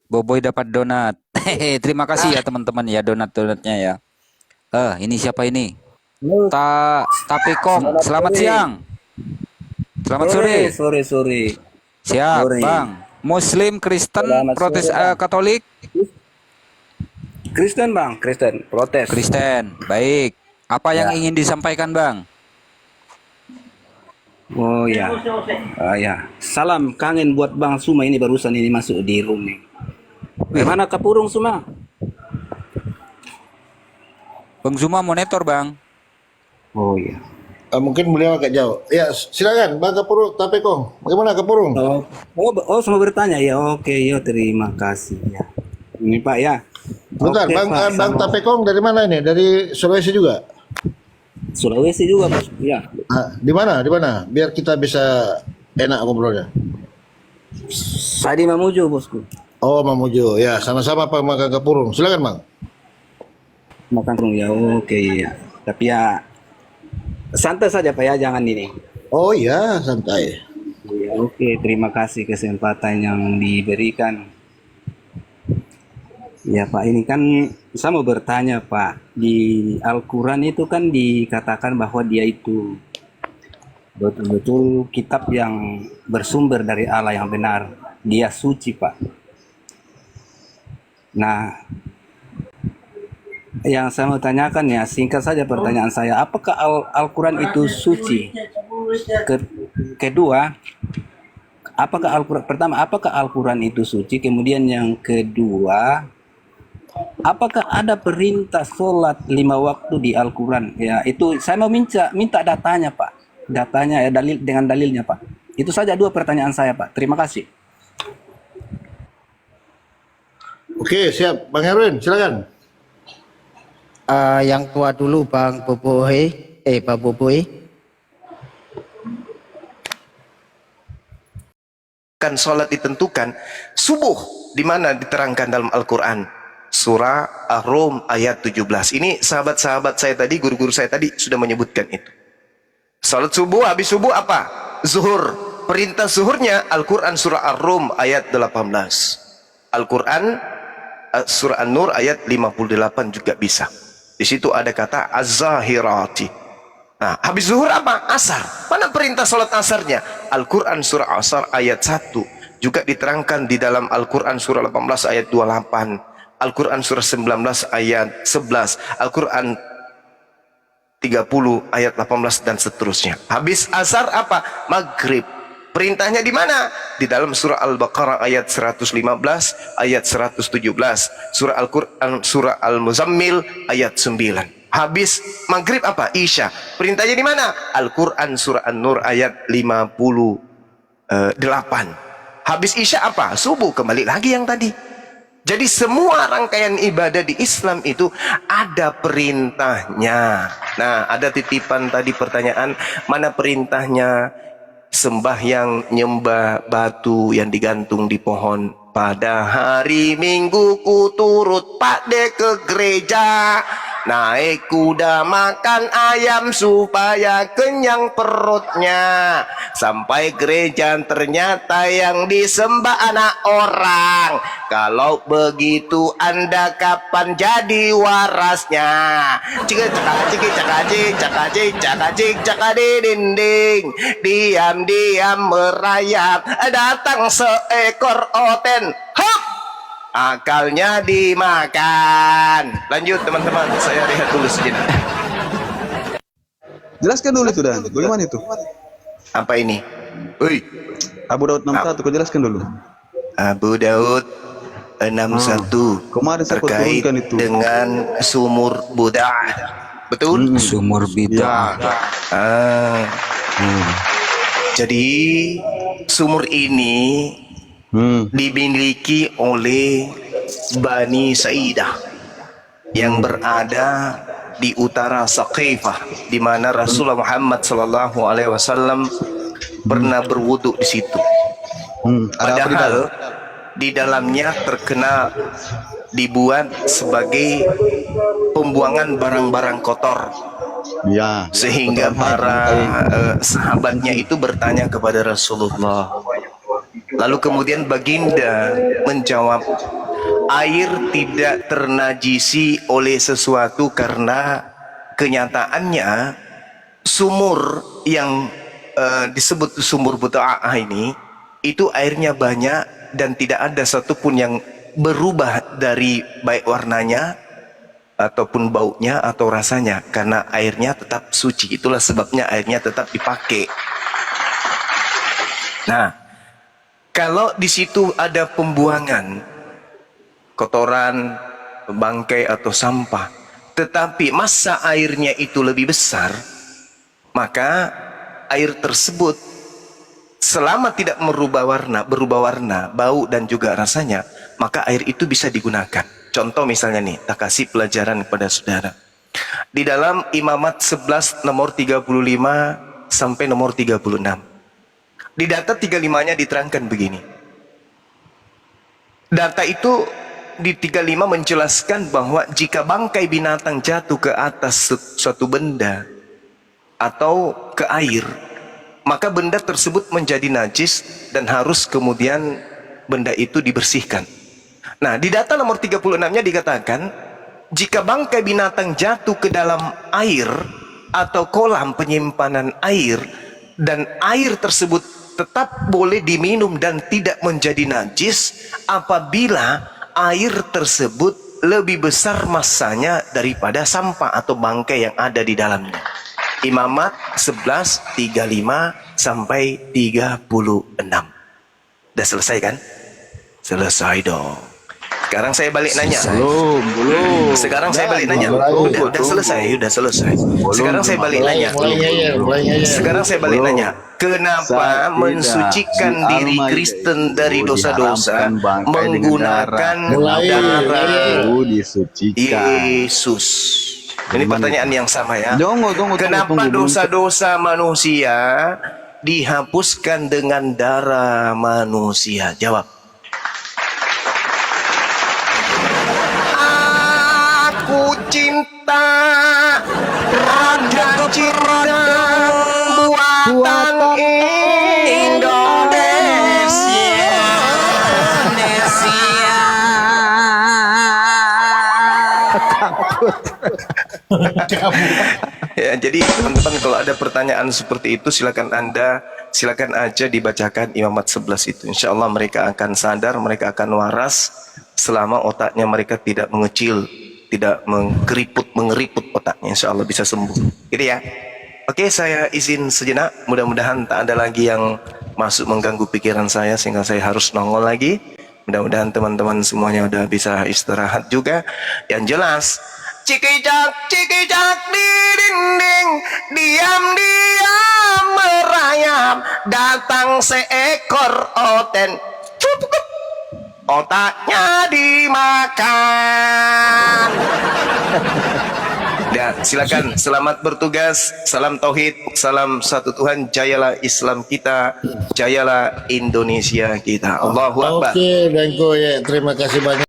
Boboy dapat donat. Hehe, terima kasih ya teman-teman ya donat-donatnya ya. Ini siapa ini? Tapekong. Selamat siang. Selamat sore. Sore. Siap, Sore. Bang. Muslim, Kristen, Selamat Protes, sore, Bang. Katolik, Kristen Bang, Kristen, protes. Kristen. Baik. Apa yang Ya. ingin disampaikan, Bang? Oh ya. Ya. Salam kangen buat Bang Suma ini barusan ini masuk di room nih. Bagaimana Kapurung Suma? Bang Zuma monitor, Bang. Oh iya. Mungkin beliau agak jauh. Ya, silakan Bang Kapurung Tapekong. Bagaimana Kapurung? Semua bertanya ya. Oke, yo terima kasih ya. Ini Pak ya. Bentar, Oke, Bang Pak, Bang sama Tapekong dari mana ini? Dari Sulawesi juga? Sulawesi juga Bos. Ya. Di mana? Di mana? Biar kita bisa enak ngobrolnya. Saya di Mamuju Bosku. Oh, Mamuju. Ya, sama-sama Pak Bang Kapurung. Silakan Bang. Makan ya. Oke ya. Tapi ya santai saja Pak ya, jangan ini. Oh iya, santai. Ya, oke, terima kasih kesempatan yang diberikan. Ya Pak, ini kan saya mau bertanya Pak, di Al-Quran itu kan dikatakan bahwa dia itu betul-betul kitab yang bersumber dari Allah yang benar. Dia suci Pak. Nah, yang saya mau tanyakan ya, singkat saja pertanyaan saya, apakah Al-Quran itu suci? Kedua, apakah Al-Quran itu suci? Kemudian yang kedua, apakah ada perintah sholat 5 waktu di Al-Quran? Ya, itu saya mau minta datanya Pak, datanya ya, dengan dalilnya Pak. Itu saja 2 pertanyaan saya Pak. Terima kasih. Oke, siap. Bang Erwin, silakan. Yang tua dulu Bang Bobohe, Pak Bobohe. Kan sholat ditentukan subuh, di mana diterangkan dalam Al-Quran surah Ar-Rum ayat 17. Ini sahabat-sahabat saya tadi, guru-guru saya tadi sudah menyebutkan itu. Salat subuh, habis subuh apa? Zuhur. Perintah zuhurnya Al-Quran surah Ar-Rum ayat 18. Al-Quran surah An-Nur ayat 58 juga bisa. Di situ ada kata az-zahirati. Nah, habis zuhur apa? Asar. Mana perintah salat asarnya? Al-Quran surah Asar ayat 1. Juga diterangkan di dalam Al-Quran surah 18 ayat 28. Al-Quran surah 19 ayat 11. Al-Quran 30 ayat 18 dan seterusnya. Habis asar apa? Maghrib. Perintahnya di mana? Di dalam surah Al-Baqarah ayat 115, ayat 117. Surah Al-Quran, surah Al-Muzammil ayat 9. Habis maghrib apa? Isya. Perintahnya di mana? Al-Quran surah An-Nur ayat 58. Habis isya apa? Subuh. Kembali lagi yang tadi. Jadi semua rangkaian ibadah di Islam itu ada perintahnya. Nah, ada titipan tadi pertanyaan, mana perintahnya? Sembahyang nyembah batu yang digantung di pohon. Pada hari Minggu ku turut pakde ke gereja, naik kuda makan ayam supaya kenyang perutnya. Sampai gereja ternyata yang disembah anak orang. Kalau begitu Anda kapan jadi warasnya? Cika cakacik cakacik cakacik cakacik cakadi dinding. Diam-diam merayap datang seekor oten. Hop! Akalnya dimakan. Lanjut teman-teman, saya lihat dulu sejenak. Jelaskan dulu itu Dan, bagaimana itu? Apa ini? Ui, Abu Daud 61, kau jelaskan dulu. Abu Daud 61 Kemarin saya terkait turunkan itu. dengan sumur Buddha. Betul? Sumur bid'ah. Jadi sumur ini dimiliki oleh Bani Sa'idah yang berada di utara Saqifah, di mana Rasulullah Muhammad SAW pernah berwudu di situ. Padahal di dalamnya terkenal dibuat sebagai pembuangan barang-barang kotor. Ya. Sehingga para sahabatnya itu bertanya kepada Rasulullah. Lalu kemudian baginda menjawab, air tidak ternajisi oleh sesuatu karena kenyataannya sumur yang disebut sumur Buta'ah ini, itu airnya banyak dan tidak ada satupun yang berubah dari baik warnanya ataupun baunya atau rasanya, karena airnya tetap suci. Itulah sebabnya airnya tetap dipakai. Nah, kalau di situ ada pembuangan kotoran, bangkai atau sampah, tetapi massa airnya itu lebih besar, maka air tersebut selama tidak berubah warna, bau dan juga rasanya, maka air itu bisa digunakan. Contoh misalnya nih, tak kasih pelajaran kepada saudara. Di dalam Imamat 11 nomor 35 sampai nomor 36. Di data 35-nya diterangkan begini. Data itu di 35 menjelaskan bahwa jika bangkai binatang jatuh ke atas suatu benda atau ke air, maka benda tersebut menjadi najis dan harus kemudian benda itu dibersihkan. Nah, di data nomor 36-nya dikatakan, jika bangkai binatang jatuh ke dalam air atau kolam penyimpanan air dan air tersebut tetap boleh diminum dan tidak menjadi najis apabila air tersebut lebih besar massanya daripada sampah atau bangkai yang ada di dalamnya. Imamat 11 35 sampai 36. Udah selesai kan? Selesai dong. Sekarang saya balik nanya. Belum. Sekarang saya balik nanya. Udah selesai. Sekarang saya balik nanya. Sekarang saya balik nanya. Kenapa mensucikan diri Kristen dari dosa-dosa menggunakan darah Yesus? Ini pertanyaan yang sama ya. Kenapa dosa-dosa manusia dihapuskan dengan darah manusia? Jawab. Aku cinta Raja cinta buatan Ya, jadi teman-teman kalau ada pertanyaan seperti itu silakan aja dibacakan Imamat 11 itu. Insya Allah mereka akan sadar, mereka akan waras selama otaknya mereka tidak mengecil, tidak mengeriput otaknya. Insya Allah bisa sembuh. Gitu ya. Oke, saya izin sejenak. Mudah-mudahan tak ada lagi yang masuk mengganggu pikiran saya sehingga saya harus nongol lagi. Mudah-mudahan teman-teman semuanya udah bisa istirahat juga. Yang jelas, cikijak di dinding, diam-diam merayap, datang seekor oten, cukup, otaknya dimakan. Ya, silakan, selamat bertugas, salam tauhid, salam satu Tuhan, jayalah Islam kita, jayalah Indonesia kita. Allahu Akbar. Oke, Bangko ya, terima kasih banyak.